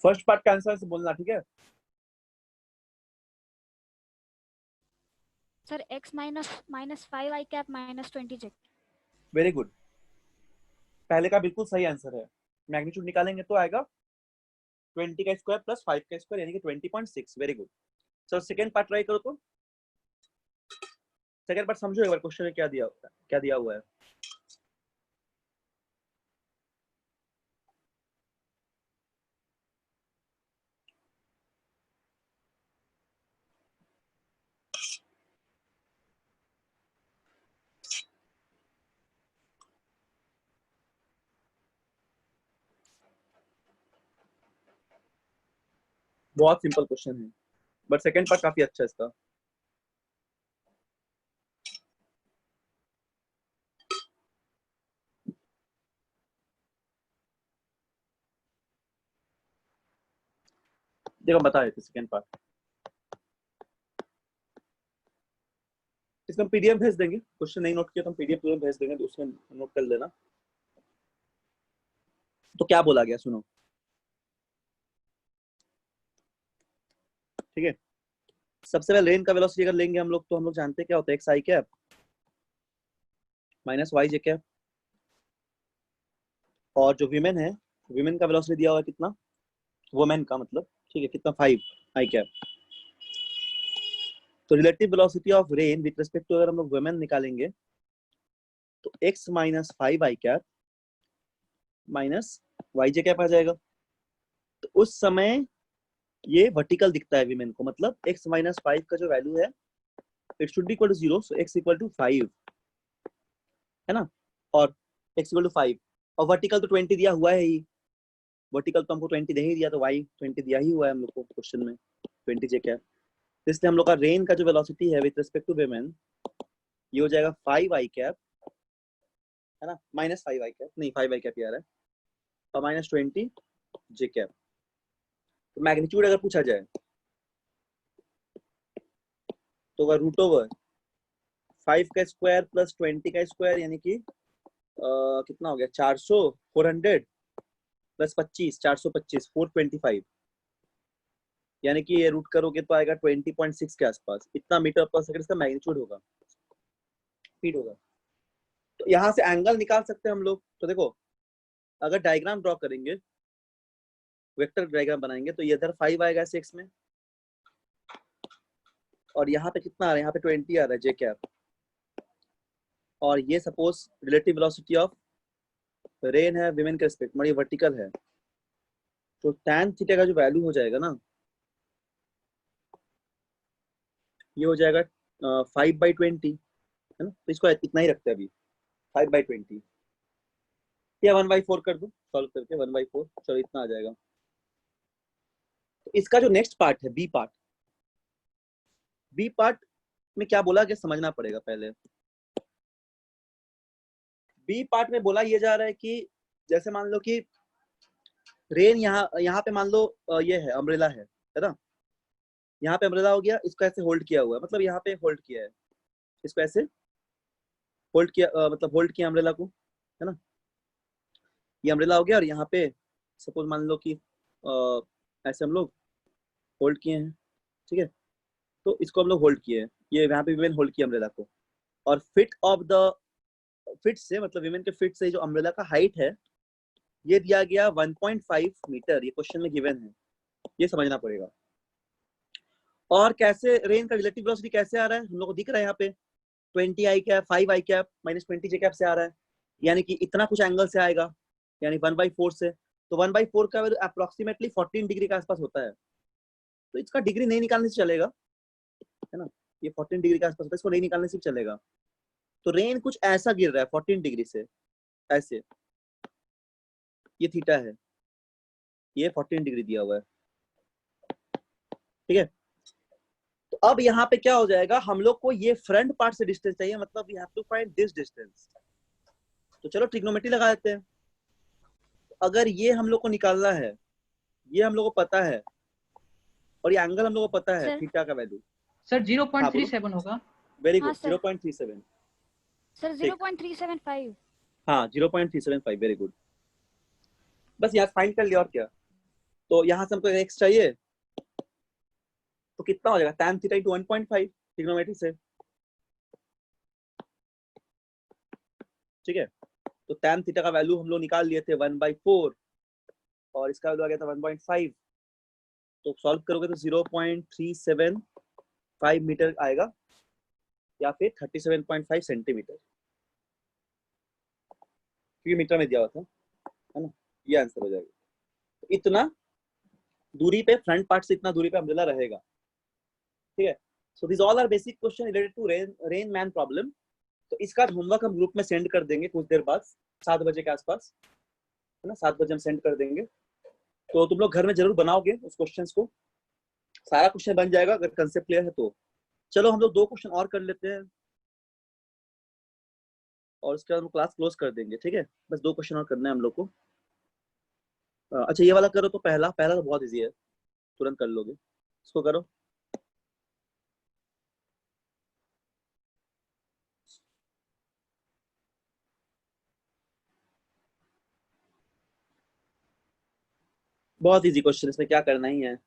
फर्स्ट पार्ट का आंसर से बोलना, ठीक है। Sir x minus 5 i cap minus 20 J. Very good, पहले का बिल्कुल सही आंसर है। मैग्नीट्यूड निकालेंगे तो आएगा 20 का स्क्वायर प्लस 5 का स्क्वायर यानी कि 20.6। Very good. Sir second part try करो तो। सेकंड पार्ट समझो एक बार, क्वेश्चन में क्या दिया हुआ है। बहुत सिंपल क्वेश्चन है, बट सेकंड पार्ट काफी अच्छा है इसका। देखो बता देते सेकंड पार्ट, इसमें पीडीएफ भेज देंगे, क्वेश्चन नहीं नोट किया तो हम पीडीएफ भेज देंगे, तो उसमें नोट कर लेना। तो क्या बोला गया सुनो, ठीक है। सबसे पहले रेन का वेलोसिटी अगर लेंगे हम लोग, तो हम लोग जानते हैं क्या होता है, एक्स आई cap minus y j cap, और जो विमेन है, विमेन का वेलोसिटी दिया हुआ है कितना, वुमेन का मतलब, ठीक है, कितना 5 आई कैप। तो relative velocity of rain with respect to अगर हम लोग वुमेन निकालेंगे तो x minus 5 i cap minus y j cap आ जाएगा। तो उस समय ये वर्टिकल दिखता है विमेन को, मतलब x माइनस 5 का जो वैल्यू है it should be equal to 0, so x equal to 5 है ना, और x इक्वल टू 5, और वर्टिकल तो 20 दिया हुआ है ही, वर्टिकल तो हमको 20 नहीं दिया, तो y 20 दिया ही हुआ है हम लोग को क्वेश्चन में, 20 जे कैप। तो इसलिए हम लोग का रेन का जो वेलोसिटी है विद रिस्पेक्ट टू विमेन ये हो जाएगा 5 आई कैप, है ना, माइनस 5 आई कैप, नहीं 5 आई कैप आ रहा है, और माइनस 20 जे कैप। तो मैग्नीट्यूड अगर पूछा जाए तो वह रूट ओवर 5 का स्क्वायर प्लस 20 का स्क्वायर यानी कि कितना हो गया, 400, 400 प्लस 25, 425, 425, यानी कि ये रूट करोगे तो आएगा 20.6 के आसपास, इतना मीटर पर सेकंड इसका मैग्नीट्यूड होगा, फीट होगा। तो यहाँ से एंगल निकाल सकते हैं हम लोग। तो देखो अगर डायग्राम ड्रॉ करेंगे, वेक्टर डायग्राम बनाएंगे, तो ये इधर 5 आएगा एक्स में, और यहाँ पे कितना आ रहा है, यहाँ पे 20 आ रहा है जे कैप, और ये suppose relative velocity of rain है विमेन के रिस्पेक्ट में, ये वर्टिकल है। तो tan थीटा का जो वैल्यू हो जाएगा ना, ये हो जाएगा 5/20, है ना। तो इसको इतना ही रखते हैं अभी, 5/20 या 1/4 कर दो सॉल्व करके 1/4, चलो इतना आ जाएगा। तो इसका जो नेक्स्ट पार्ट है बी पार्ट में क्या बोला कि समझना पड़ेगा पहले। बी पार्ट में बोला ये जा रहा है कि जैसे मान लो कि रेन यहाँ पे मान लो ये है अम्ब्रेला है ना, यहाँ पे अम्ब्रेला हो गया, इसको ऐसे होल्ड किया हुआ है, मतलब यहाँ पे होल्ड किया है, इसको ऐसे होल्ड किया मतलब होल्ड किया अम्ब्रेला को, है ना, ये अम्ब्रेला हो गया और यहाँ पे सपोज मान लो कि ऐसे हम लोग होल्ड किए हैं, ठीक है, तो इसको हम लोग होल्ड किए हैं, ये यहाँ पे विमेन होल्ड किया अम्ब्रेला को, और फिट से मतलब विमेन के फिट से जो अम्ब्रेला का हाइट है ये दिया गया 1.5 मीटर, ये क्वेश्चन में गिवन है, ये समझना पड़ेगा। और कैसे रेन का रिलेटिव वेलोसिटी कैसे आ रहा है हम लोग को दिख रहा है यहाँ पे 20 आई cap 5 i cap -20 J cap से आ रहा है, यानी कि इतना कुछ एंगल से आएगा, यानी 1/4 से, तो 1/4 का वैल्यू अप्रोक्सीमेटली 14 डिग्री के आसपास होता है, तो इसका डिग्री नहीं निकालने से चलेगा, है ना, ये 14 डिग्री के आसपास होता है, इसको नहीं निकालने से चलेगा। तो रेन कुछ ऐसा गिर रहा है 14 डिग्री से, ऐसे, ये थीटा है, ये 14 डिग्री दिया हुआ है, ठीक है। तो अब यहाँ पे क्या हो जाएगा, हम लोग को ये फ्रंट पार्ट से डिस्टेंस चाहिए, मतलब we have to find this distance. तो चलो ट्रिग्नोमेट्री लगा देते हैं। अगर ये हम लोग को निकालना है, ये हम लोग को पता है, और ये एंगल हम लोग को पता है सर। थीटा का वैल्यू, सर 0.37 होगा। वेरी हाँ, गुड, सर। 0.37, सर ठीक। 0.375। हाँ 0.375, वेरी गुड, बस यहाँ फाइंड कर लिया और क्या। तो यहाँ से हमको x चाहिए, तो कितना हो जाएगा tan थीटा इंटू 1.5 ट्रिग्नोमेट्री से, ठीक है। तो tan थीटा का वैल्यू हम लोग निकाल लिए थे 1/4 और इसका वैल्यू आ गया था 1.5, तो सॉल्व करोगे तो 0.375 मीटर आएगा या फिर 37.5 सेंटीमीटर, क्योंकि मीटर में दिया हुआ था, है ना, ये आंसर हो जाएगा। तो इतना दूरी पे फ्रंट पार्ट से इतना दूरी पे अम्ब्रेला रहेगा, ठीक है। So this all are basic question related to rain man problem. तो इसका होमवर्क हम ग्रुप में सेंड कर देंगे कुछ देर बाद 7 बजे के आसपास, है ना, 7 बजे हम सेंड कर देंगे। तो तुम लोग घर में जरूर बनाओगे उस क्वेश्चंस को, सारा क्वेश्चन बन जाएगा अगर कंसेप्ट क्लियर है तो। चलो हम लोग 2 क्वेश्चन और कर लेते हैं और उसके बाद हम क्लास क्लोज कर देंगे, ठीक है। बस 2 क्वेश्चन और करना है हम लोग को। अच्छा ये वाला करो, तो पहला तो बहुत इजी है, तुरंत कर लोगे, इसको करो। बहुत इजी क्वेश्चन, इसमें क्या करना ही है।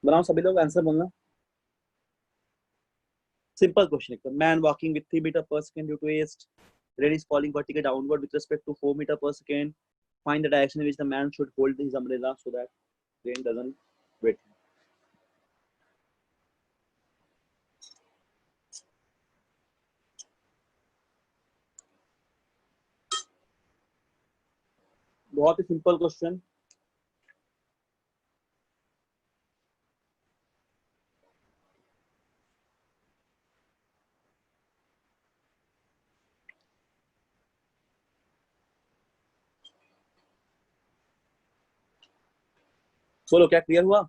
बनाओ सभी लोग, आंसर बोलना। सिंपल क्वेश्चन एकदम। Man walking with 3 metre per second due to east, rain is falling vertically downward with respect to 4 metre per second, find the direction in which the man should hold his umbrella so that rain doesn't wet. बहुत ही simple question. बोलो क्या clear हुआ?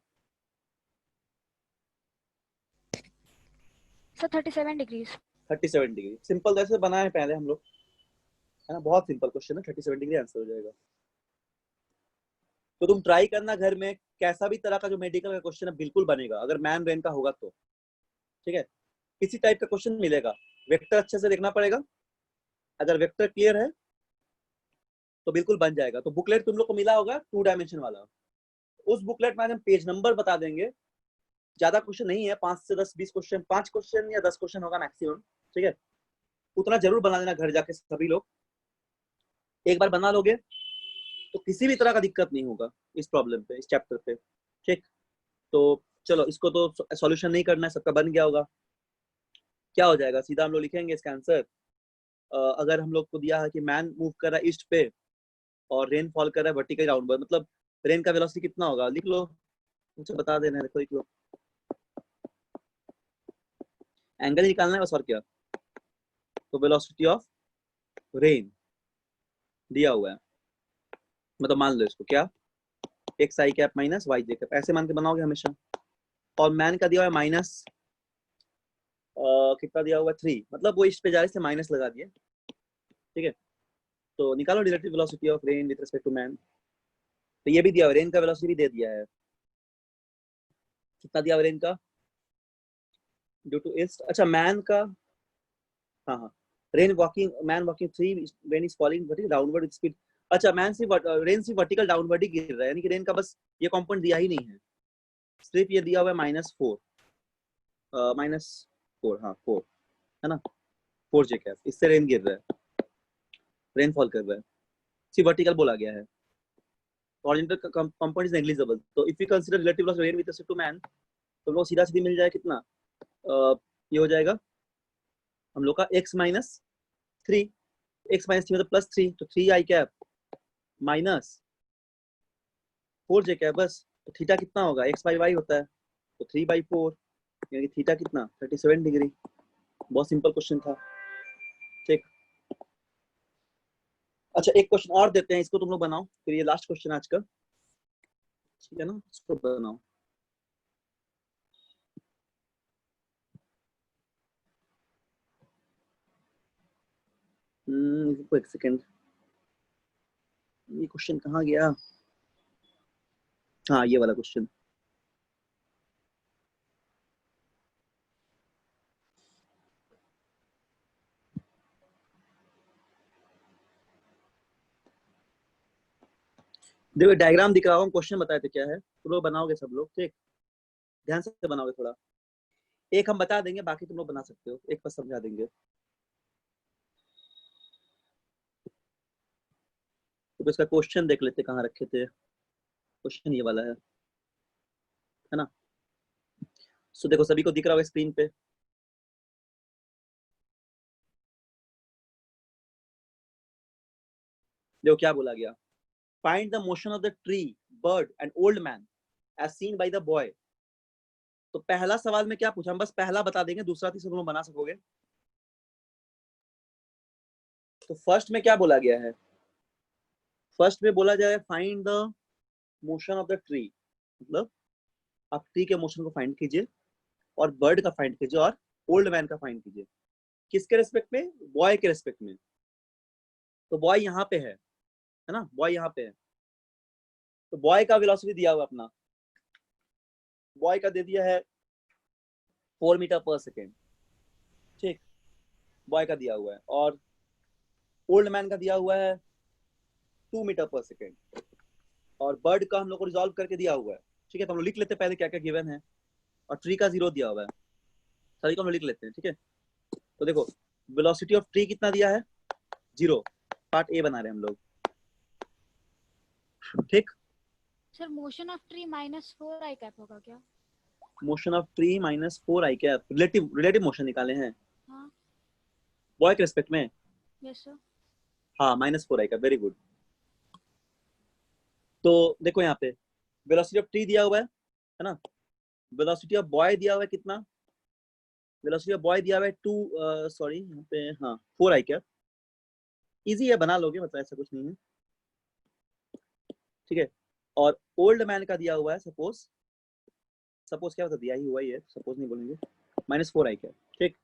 Sir 37 degrees. 37 degree simple जैसे बनाए पहले हम लोग, है ना, बहुत सिंपल क्वेश्चन है, 37 डिग्री आंसर हो जाएगा। तो तुम ट्राई करना घर में, कैसा भी तरह का जो मेडिकल का क्वेश्चन है बिल्कुल बनेगा अगर मैन रेन का होगा तो, ठीक है। किसी टाइप का क्वेश्चन मिलेगा, वेक्टर अच्छे से देखना पड़ेगा, अगर वेक्टर क्लियर है तो बिल्कुल बन जाएगा। तो बुकलेट तुम लोग को मिला होगा 2 डायमेंशन वाला, उस बुकलेट में हम पेज नंबर बता देंगे, ज्यादा क्वेश्चन नहीं है, 5 से 10 20 क्वेश्चन, 5 क्वेश्चन या 10 क्वेश्चन होगा मैक्सिमम, ठीक है। उतना जरूर बना देना घर जाके सभी लोग, एक बार बना लोगे तो किसी भी तरह का दिक्कत नहीं होगा इस प्रॉब्लम पे, इस चैप्टर पे, ठीक। तो चलो इसको तो सॉल्यूशन नहीं करना है, सबका बन गया होगा। क्या हो जाएगा, सीधा हम लोग लिखेंगे इसका आंसर। अगर हम लोग को दिया है कि मैन मूव कर रहा है ईस्ट पे और रेन फॉल कर रहा है वर्टिकल डाउनवर्ड, मतलब रेन का वेलोसिटी कितना होगा, लिख लो, मुझे बता देना है, देखो लिख लो, एंगल निकालना है बस, और क्या। तो वेलोसिटी ऑफ रेन दिया हुआ है, मतलब मान लो इसको क्या, एक्स आई cap minus y j cap, ऐसे मान के बनाओगे हमेशा। और मैन का दिया हुआ है माइनस कितना दिया हुआ है 3, मतलब वो ईस्ट पे जा रहे से माइनस लगा दिया, ठीक है। तो निकालो relative velocity of rain with respect to man. तो ये भी दिया हुआ, रेन का वेलोसिटी भी दे दिया है, कितना दिया हुआ रेन का ड्यू टू ईस्ट। अच्छा मैन का, हाँ हाँ, man walking 3, rain is falling vertical downward speed. अच्छा रेन सिर्फ वर्टिकल डाउनवर्ड ही गिर रहा है, यानी कि रेन का बस ये कंपोनेंट दिया ही नहीं है, सिर्फ ये दिया हुआ है -4, -4, हाँ 4 है ना, 4 जे कैप, इससे रेन गिर रहा है, रेन फॉल कर रहा है, सिर्फ वर्टिकल बोला गया है, हॉरिजॉन्टल कंपोनेंट इज नेग्लिजिबल। तो if you consider relative loss rain with respect to man, तो लोग सीधा सीधी मिल जाए कितना, ये हो जाएगा हम लोग का x -3, x -3 मतलब +3, तो 3 आई कैप माइनस 4 जे कैप बस। तो थीटा कितना होगा, x/y होता है, तो 3/4, यानी कि थीटा कितना 37 डिग्री। बहुत सिंपल क्वेश्चन था, ठीक। अच्छा एक क्वेश्चन और देते हैं, इसको तुम लोग बनाओ, फिर ये लास्ट क्वेश्चन आज का, ठीक है ना, इसको बनाओ। एक सेकेंड, ये क्वेश्चन कहाँ गया, हाँ ये वाला क्वेश्चन। देखो डायग्राम दिख रहा हूँ, क्वेश्चन बताए थे क्या है, तुम लोग बनाओगे सब लोग, ठीक, ध्यान से बनाओगे थोड़ा, एक हम बता देंगे, बाकी तुम लोग बना सकते हो, एक पर समझा देंगे। तो इसका क्वेश्चन देख लेते कहाँ रखे थे, क्वेश्चन ये वाला है ना। सो देखो सभी को दिख रहा होगा स्क्रीन पे, देखो क्या बोला गया, find the motion of the tree, bird and old man as seen by the boy. तो पहला सवाल में क्या पूछा, हम बस पहला बता देंगे, दूसरा तीसरा तुम बना सकोगे। तो फर्स्ट में क्या बोला गया है, फर्स्ट में बोला जाए find the motion of the tree, मतलब आप ट्री के मोशन को फाइंड कीजिए, और बर्ड का फाइंड कीजिए, और ओल्ड मैन का फाइंड कीजिए। किसके रेस्पेक्ट में, बॉय के रेस्पेक्ट में। तो बॉय यहाँ पे है ना, बॉय यहाँ पे है, तो बॉय का वेलोसिटी दिया हुआ अपना, बॉय का दे दिया है 4 मीटर पर सेकेंड, ठीक, बॉय का दिया हुआ है, और ओल्ड मैन का दिया हुआ है 2 मीटर पर सेकेंड, और बर्ड का हम लोग को रिजॉल्व करके दिया हुआ है, ठीक है। तो हम लोग लिख लेते हैं पहले क्या क्या गिवन है, और ट्री का 0 दिया हुआ है, सभी को हम लिख लेते हैं, ठीक है। तो देखो वेलोसिटी ऑफ ट्री कितना दिया है 0, पार्ट ए बना रहे हैं हम लोग, ठीक। Sir motion of tree -4 I cap होगा क्या? Motion of tree -4 I cap, relative motion निकाले हैं हाँ बॉय के रेस्पेक्ट में, यस सर। हाँ -4 आई कैप, वेरी गुड। तो देखो यहाँ पे वेलोसिटी ऑफ ट्री दिया हुआ है ना, वेलोसिटी ऑफ बॉय दिया हुआ है कितना, वेलोसिटी ऑफ बॉय दिया हुआ है 2, सॉरी यहाँ पे, हाँ 4 आई कैप, इजी है बना लोगे, मतलब ऐसा कुछ नहीं है, ठीक है। और ओल्ड मैन का दिया हुआ है सपोज क्या होता दिया ही हुआ ही है, सपोज नहीं बोलेंगे, -4 आई कैप, ठीक।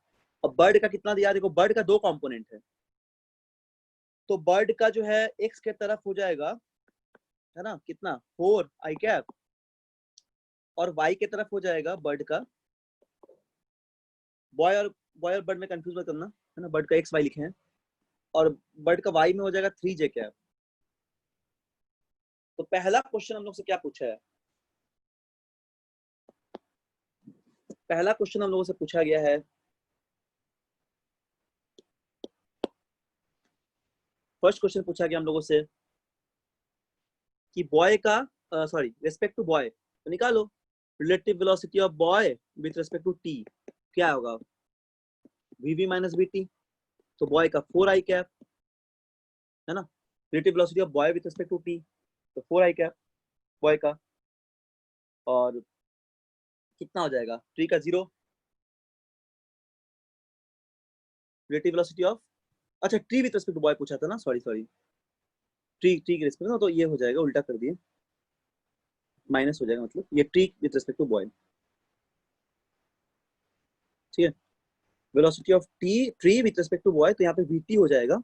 अब बर्ड का कितना दिया, देखो बर्ड का 2 कंपोनेंट है, तो बर्ड का जो है एक्स के तरफ हो जाएगा, है ना, कितना 4 आई कैप, और वाई के तरफ हो जाएगा बर्ड का, बॉय और बर्ड में कंफ्यूज मत करना, है ना, बर्ड का एक्स वाई लिखे हैं, और बर्ड का वाई में हो जाएगा 3 जे कैप। तो पहला क्वेश्चन हम लोग से क्या पूछा है, पहला क्वेश्चन हम लोगों से पूछा गया है, फर्स्ट क्वेश्चन पूछा गया हम लोगों से कि बॉय का, सॉरी रेस्पेक्ट टू बॉय, तो निकालो relative velocity of boy with respect to T क्या होगा, वीवी माइनस वीटी। तो बॉय का 4i कैप है ना, relative velocity of boy with respect to T तो 4i कैप बॉय का, और कितना हो जाएगा टी का 0, रिलेटिव वेलोसिटी ऑफ, अच्छा T with respect to boy पूछा था ना, सॉरी टी के रिस्पेक्ट में, तो ये हो जाएगा, उल्टा कर दिए, माइनस हो जाएगा, मतलब ये T with respect to boy, ठीक है। Velocity of T with respect to boy, तो यहाँ पे वीटी हो जाएगा,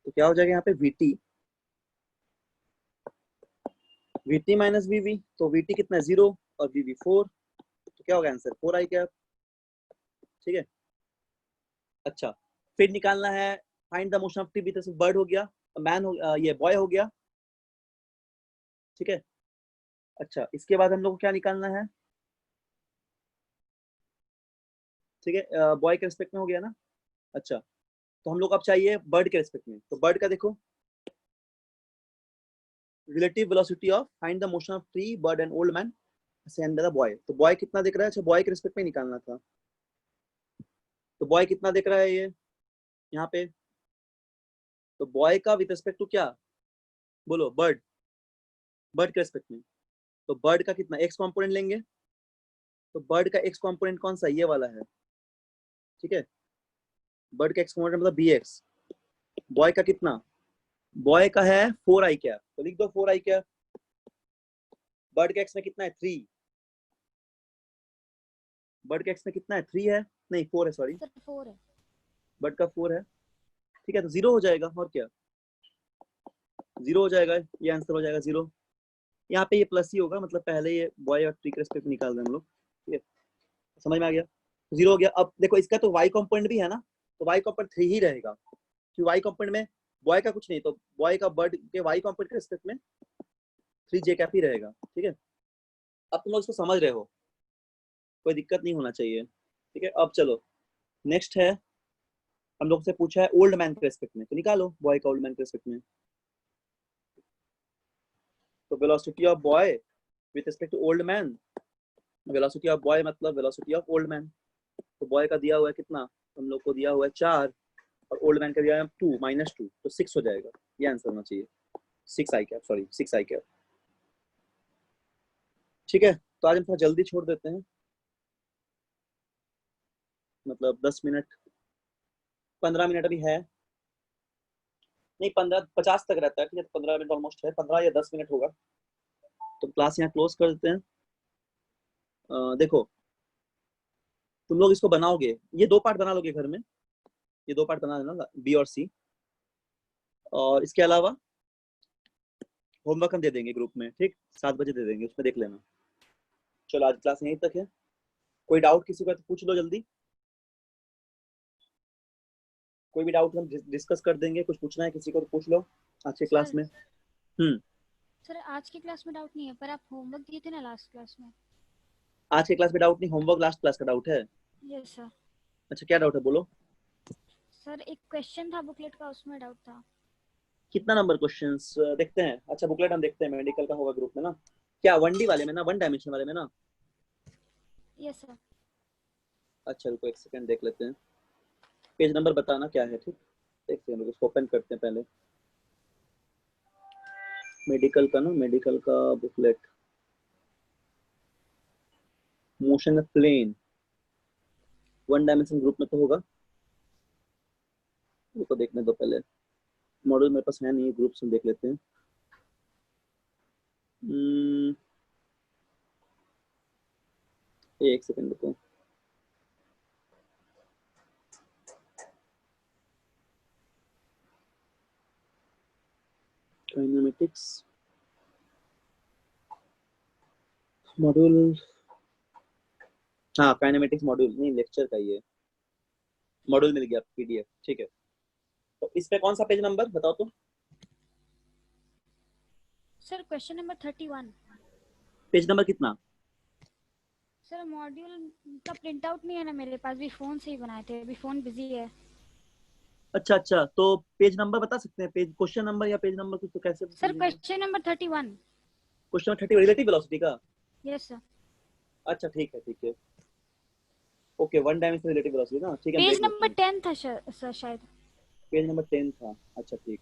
तो क्या हो जाएगा यहाँ पे वीटी माइनस वीवी, तो वीटी कितना है 0 और वीवी 4, तो क्या होगा आंसर 4i कैप, ठीक है। अच्छा फिर निकालना है find the motion of T with bird हो गया, मैन हो, ये बॉय हो गया, ठीक है। अच्छा इसके बाद हम लोग को क्या निकालना है, ठीक है, बॉय के रिस्पेक्ट में हो गया ना। अच्छा तो हम लोग अब चाहिए बर्ड के रिस्पेक्ट में, तो बर्ड का देखो, relative velocity of find the motion of tree bird and old man send the boy, तो बॉय कितना दिख रहा है, अच्छा बॉय के रिस्पेक्ट में निकालना था, तो बॉय कितना दिख रहा है ये यहाँ पे, तो बॉय का विद रिस्पेक्ट टू क्या, बोलो बर्ड के रिस्पेक्ट में, तो बर्ड का कितना एक्स कंपोनेंट लेंगे, तो बर्ड का एक्स कंपोनेंट कौन सा, ये वाला है, ठीक है। बर्ड का एक्स कंपोनेंट मतलब bx, बॉय का कितना, बॉय का है 4i कैप, तो लिख दो 4i कैप, बर्ड के एक्स में कितना है 3, बर्ड के एक्स में कितना है 3 है, नहीं 4 है, सॉरी सर 4 है। बर्ड का 4 है, ठीक है, तो 0 हो जाएगा, और क्या 0 हो जाएगा, ये आंसर हो जाएगा 0। यहाँ पे ये प्लस ही होगा, मतलब पहले ये बॉय और ट्री के रिस्पेक्ट निकाल दें हम लोग, ठीक है, समझ में आ गया, 0 हो गया। अब देखो इसका तो y कंपोनेंट भी है ना, तो y कंपोनेंट 3 ही रहेगा, क्योंकि y कंपोनेंट में बॉय का कुछ नहीं, तो बॉय का बर्ड के y कंपोनेंट के रिस्पेक्ट में 3j कैप ही रहेगा, ठीक है। अब तुम लोग इसको समझ रहे हो, कोई दिक्कत नहीं होना चाहिए, ठीक है। अब चलो नेक्स्ट है, हम लोग से पूछा है ओल्ड मैन के रिस्पेक्ट में, तो निकालो बॉय का ओल्ड मैन के रिस्पेक्ट में, तो velocity of boy with respect to old man, velocity of boy मतलब वेलोसिटी ऑफ ओल्ड मैन, तो बॉय का दिया हुआ है कितना, हम लोग को दिया हुआ है 4 और ओल्ड मैन का दिया है 2 -2, तो 6 हो जाएगा, ये आंसर होना चाहिए 6i cap, sorry 6i cap, ठीक है। तो आज हम थोड़ा जल्दी छोड़ देते हैं, मतलब 10 मिनट 15 मिनट अभी है, नहीं 15-50 तक रहता है, ठीक है, तो 15 मिनट ऑलमोस्ट है, 15 या 10 मिनट होगा, तो क्लास यहाँ क्लोज कर देते हैं। देखो तुम लोग इसको बनाओगे, ये 2 पार्ट बना लोगे घर में, ये 2 पार्ट बना देना, बी और सी, और इसके अलावा होमवर्क हम दे देंगे ग्रुप में, ठीक 7 बजे दे देंगे, उसमें देख लेना। चलो आज क्लास यहीं तक है, कोई डाउट किसी का तो पूछ लो जल्दी, कोई भी डाउट हम डिस्कस कर देंगे, कुछ पूछना है किसी को तो पूछ लो आज के क्लास में। सर आज की क्लास में डाउट नहीं है, पर आप होमवर्क दिए थे ना लास्ट क्लास में। आज के क्लास में डाउट नहीं, होमवर्क लास्ट क्लास का डाउट है। Yes sir. अच्छा क्या डाउट है बोलो। सर एक क्वेश्चन था बुकलेट का, उसमें डाउट था। कितना नंबर क्वेश्चंस देखते हैं, अच्छा बुकलेट हम देखते हैं, मेडिकल का होगा ग्रुप में ना, क्या 1D वाले में ना, 1 डायमेंशन वाले में ना। Yes sir. अच्छा रुको एक सेकंड देख लेते हैं, पेज नंबर बताना क्या है, ठीक देखते हैं, इसको ओपन करते हैं पहले, मेडिकल का ना, मेडिकल का booklet, motion of plane 1 dimension group में तो होगा, रुको देखने दो पहले, मॉडल मेरे पास है नहीं, ग्रुप से देख लेते हैं। एक सेकंड रुको, काइनेमेटिक्स मॉड्यूल, हाँ काइनेमेटिक्स मॉड्यूल नहीं, लेक्चर का ये मॉड्यूल मिल गया PDF, ठीक है। तो इस पे कौन सा पेज नंबर बताओ तो। Sir question number 31। Page number कितना। सर मॉड्यूल का प्रिंट आउट नहीं है ना मेरे पास, भी फोन से ही बनाए थे, अभी फोन बिजी है। अच्छा अच्छा, तो पेज नंबर बता सकते हैं, पेज क्वेश्चन नंबर या पेज नंबर कुछ तो कैसे sir question number 31। Question 30 relative velocity का? Yes sir. अच्छा ठीक है okay, one dimensional relative velocity ना, ठीक है हम पेज देख लेते नंबर हैं। 10 था सर शायद। पेज नंबर 10 था, अच्छा ठीक।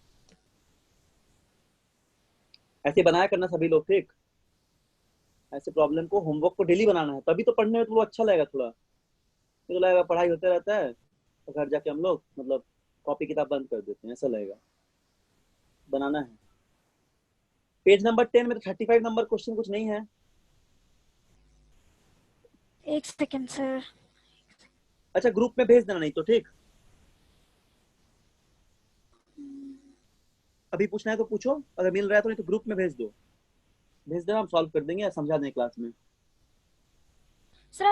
ऐसे बनाया करना सभी लोग, ठीक। ऐसे प्रॉब्लम को होमवर्क को डेली बनाना है, तभी तो पढ़ने में तो अच्छा लगेगा थोड़ा। तो लगेगा पढ़ाई होते रहता है तो घर जाके हम लोग मतलब कॉपी किताब बंद कर देते हैं, ऐसा लगेगा। बनाना है। पेज नंबर 10 में तो 35 नंबर क्वेश्चन कुछ नहीं है। एक सेकंड सर। अच्छा ग्रुप में भेज देना नहीं तो, ठीक। अभी पूछना है तो पूछो, अगर मिल रहा है तो, नहीं तो ग्रुप में भेज दो। भेज देना, हम सॉल्व कर देंगे या समझा देंगे क्लास में। Sir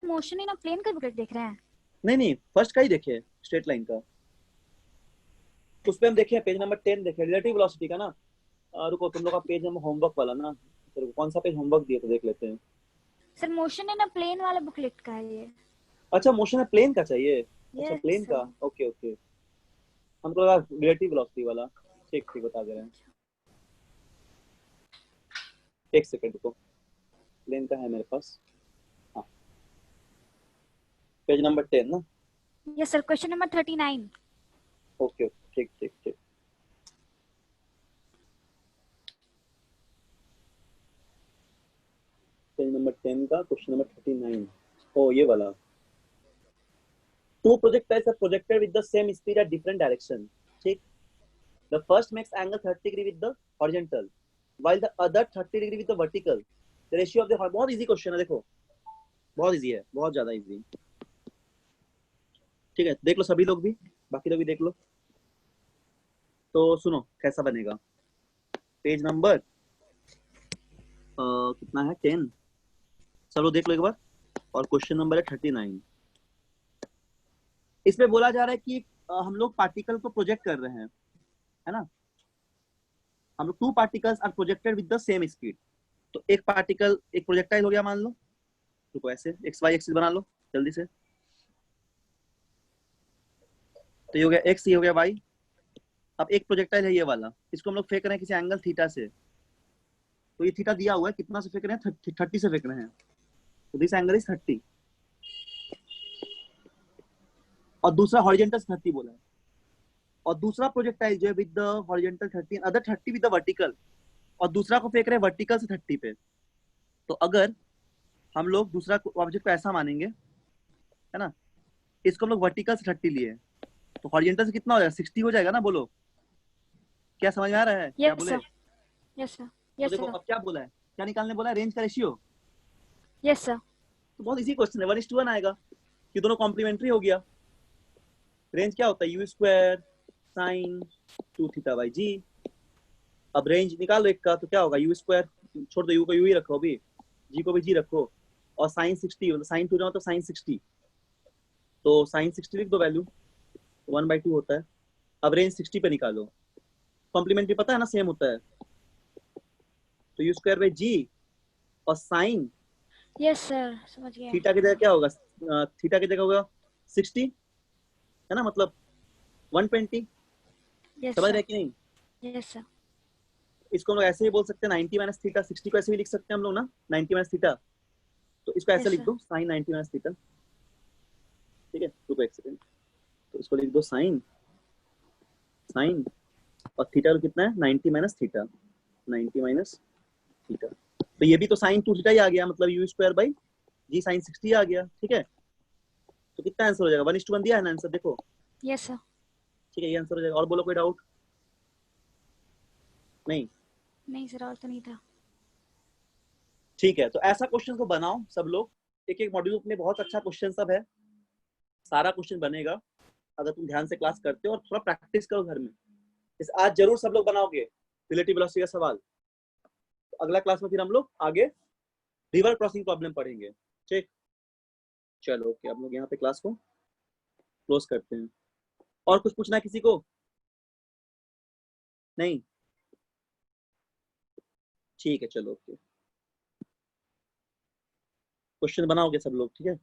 motion in a plane का बुकलेट देख रहे हैं? नहीं फर्स्ट का ही देखे, स्ट्रेट लाइन का। उस पे हम देखे पेज नंबर 10 देखे, रिलेटिव वेलोसिटी का ना। रुको, तुम लोग का पेज नंबर होमवर्क वाला ना, तो कौन सा पेज होमवर्क दिए तो देख लेते हैं। Sir motion in a plane वाला बुकलेट का है ये। अच्छा मोशन है प्लेन का चाहिए। अच्छा यस प्लेन का, सर। Okay okay. हमको लगा रिलेटिव वेलोसिटी वाला। ठीक ठीक बता दे रहे हैं, एक सेकंड रुको। प्लेन का है मेरे पास, हाँ। पेज नंबर 10 ना। Yes sir, question number 39। Okay ठीक ठीक ठीक। पेज नंबर 10 का क्वेश्चन नंबर 39। ओ ये वाला। Two projectiles are projected with the same speed at different direction. ठीक। The first makes angle 30 degree with the horizontal, while the other 30 degree with the vertical. The ratio of the बहुत easy question है, देखो बहुत easy है, बहुत ज्यादा easy। ठीक है देख लो सभी लोग भी, बाकी लोग भी देख लो। तो सुनो कैसा बनेगा। पेज नंबर कितना है, 10। सब लोग देख लो एक बार। और क्वेश्चन नंबर है 39। इसमें बोला जा रहा है कि हम लोग पार्टिकल को प्रोजेक्ट कर रहे हैं, है ना। हम लोग two particles are projected with the same speed. तो एक पार्टिकल, एक प्रोजेक्टाइल हो गया मान लो। रुको ऐसे एक्स वाई एक्सिस बना लो जल्दी से। तो ये हो गया एक्स, ये हो गया वाई। अब एक प्रोजेक्टाइल है ये वाला, इसको हम लोग फेंक रहे हैं किसी एंगल थीटा से। तो ये थीटा दिया हुआ है, कितना से फेंक रहे हैं, 30 से फेंक रहे हैं। तो दिस एंगल इज 30। और दूसरा हॉरिजॉन्टल 30 बोला है। और दूसरा प्रोजेक्टाइल जो है with the horizontal 30, other 30 with the vertical. और दूसरा को फेंक रहे हैं वर्टिकल से 30 पे। तो अगर हम लोग दूसरा ऑब्जेक्ट को ऐसा मानेंगे, है ना, इसको हम लोग वर्टिकल से 30 लिए, तो हॉरिजॉन्टल से कितना हो जाएगा, 60 हो जाएगा ना। बोलो क्या समझ में आ रहा है क्या यस बोले। सर। Yes sir. तो यस देखो सर। अब क्या बोला है, क्या निकालने बोला है, रेंज का रेशियो। Yes sir. तो बहुत इजी क्वेश्चन है, 1:1 आएगा, कि दोनों कॉम्प्लीमेंट्री हो गया। रेंज क्या होता है, u square sine 2 theta by g. अब रेंज निकालो एक का, तो क्या होगा, यू स्क्वायर, छोड़ दो यू को यू ही रखो अभी, जी को भी जी रखो। और साइन 60 मतलब साइन 2 जाओ तो साइन 60। तो साइन 60 लिख दो वैल्यू, 1/2 होता है। अब रेंज 60 पे निकालो, कॉम्प्लीमेंट्री पता है ना सेम होता है। तो यू स्क्वायर बाई जी और साइन यस सर, समझ गया। थीटा की जगह क्या होगा, थीटा की जगह होगा 60, है ना, मतलब 120। यस समझ सर। रहे कि नहीं। Yes sir. इसको हम लोग ऐसे ही बोल सकते हैं 90 माइनस थीटा, 60 को ऐसे भी लिख सकते हैं हम लोग ना, 90 माइनस थीटा। तो इसको ऐसे यस लिख सर। दो साइन 90 माइनस थीटा। ठीक है रुको एक सेकंड। तो इसको लिख दो साइन साइन और थीटा तो कितना है, 90 माइनस थीटा, 90 माइनस थीटा। तो ये भी तो साइन 2 थीटा ही आ गया, मतलब u square by g sine 60 आ गया। ठीक है, तो कितना आंसर हो जाएगा, 1:1 दिया है ना आंसर, देखो। Yes sir. ठीक है ये आंसर हो जाएगा। और बोलो कोई डाउट नहीं। नहीं सर, और तो नहीं था। ठीक है, तो ऐसा क्वेश्चन को बनाओ सब लोग। एक एक मॉड्यूल में बहुत अच्छा क्वेश्चन सब है, सारा क्वेश्चन बनेगा अगर तुम ध्यान से क्लास करते हो और थोड़ा प्रैक्टिस करो घर में। इस आज जरूर सब लोग बनाओगे रिलेटिव वेलोसिटी का सवाल। तो अगला क्लास में फिर हम लोग आगे रिवर क्रॉसिंग प्रॉब्लम पढ़ेंगे। ठीक, चलो ओके, हम लोग यहाँ पे क्लास को क्लोज करते हैं। और कुछ पूछना है किसी को, नहीं। ठीक है चलो ओके, क्वेश्चन बनाओगे सब लोग, ठीक है।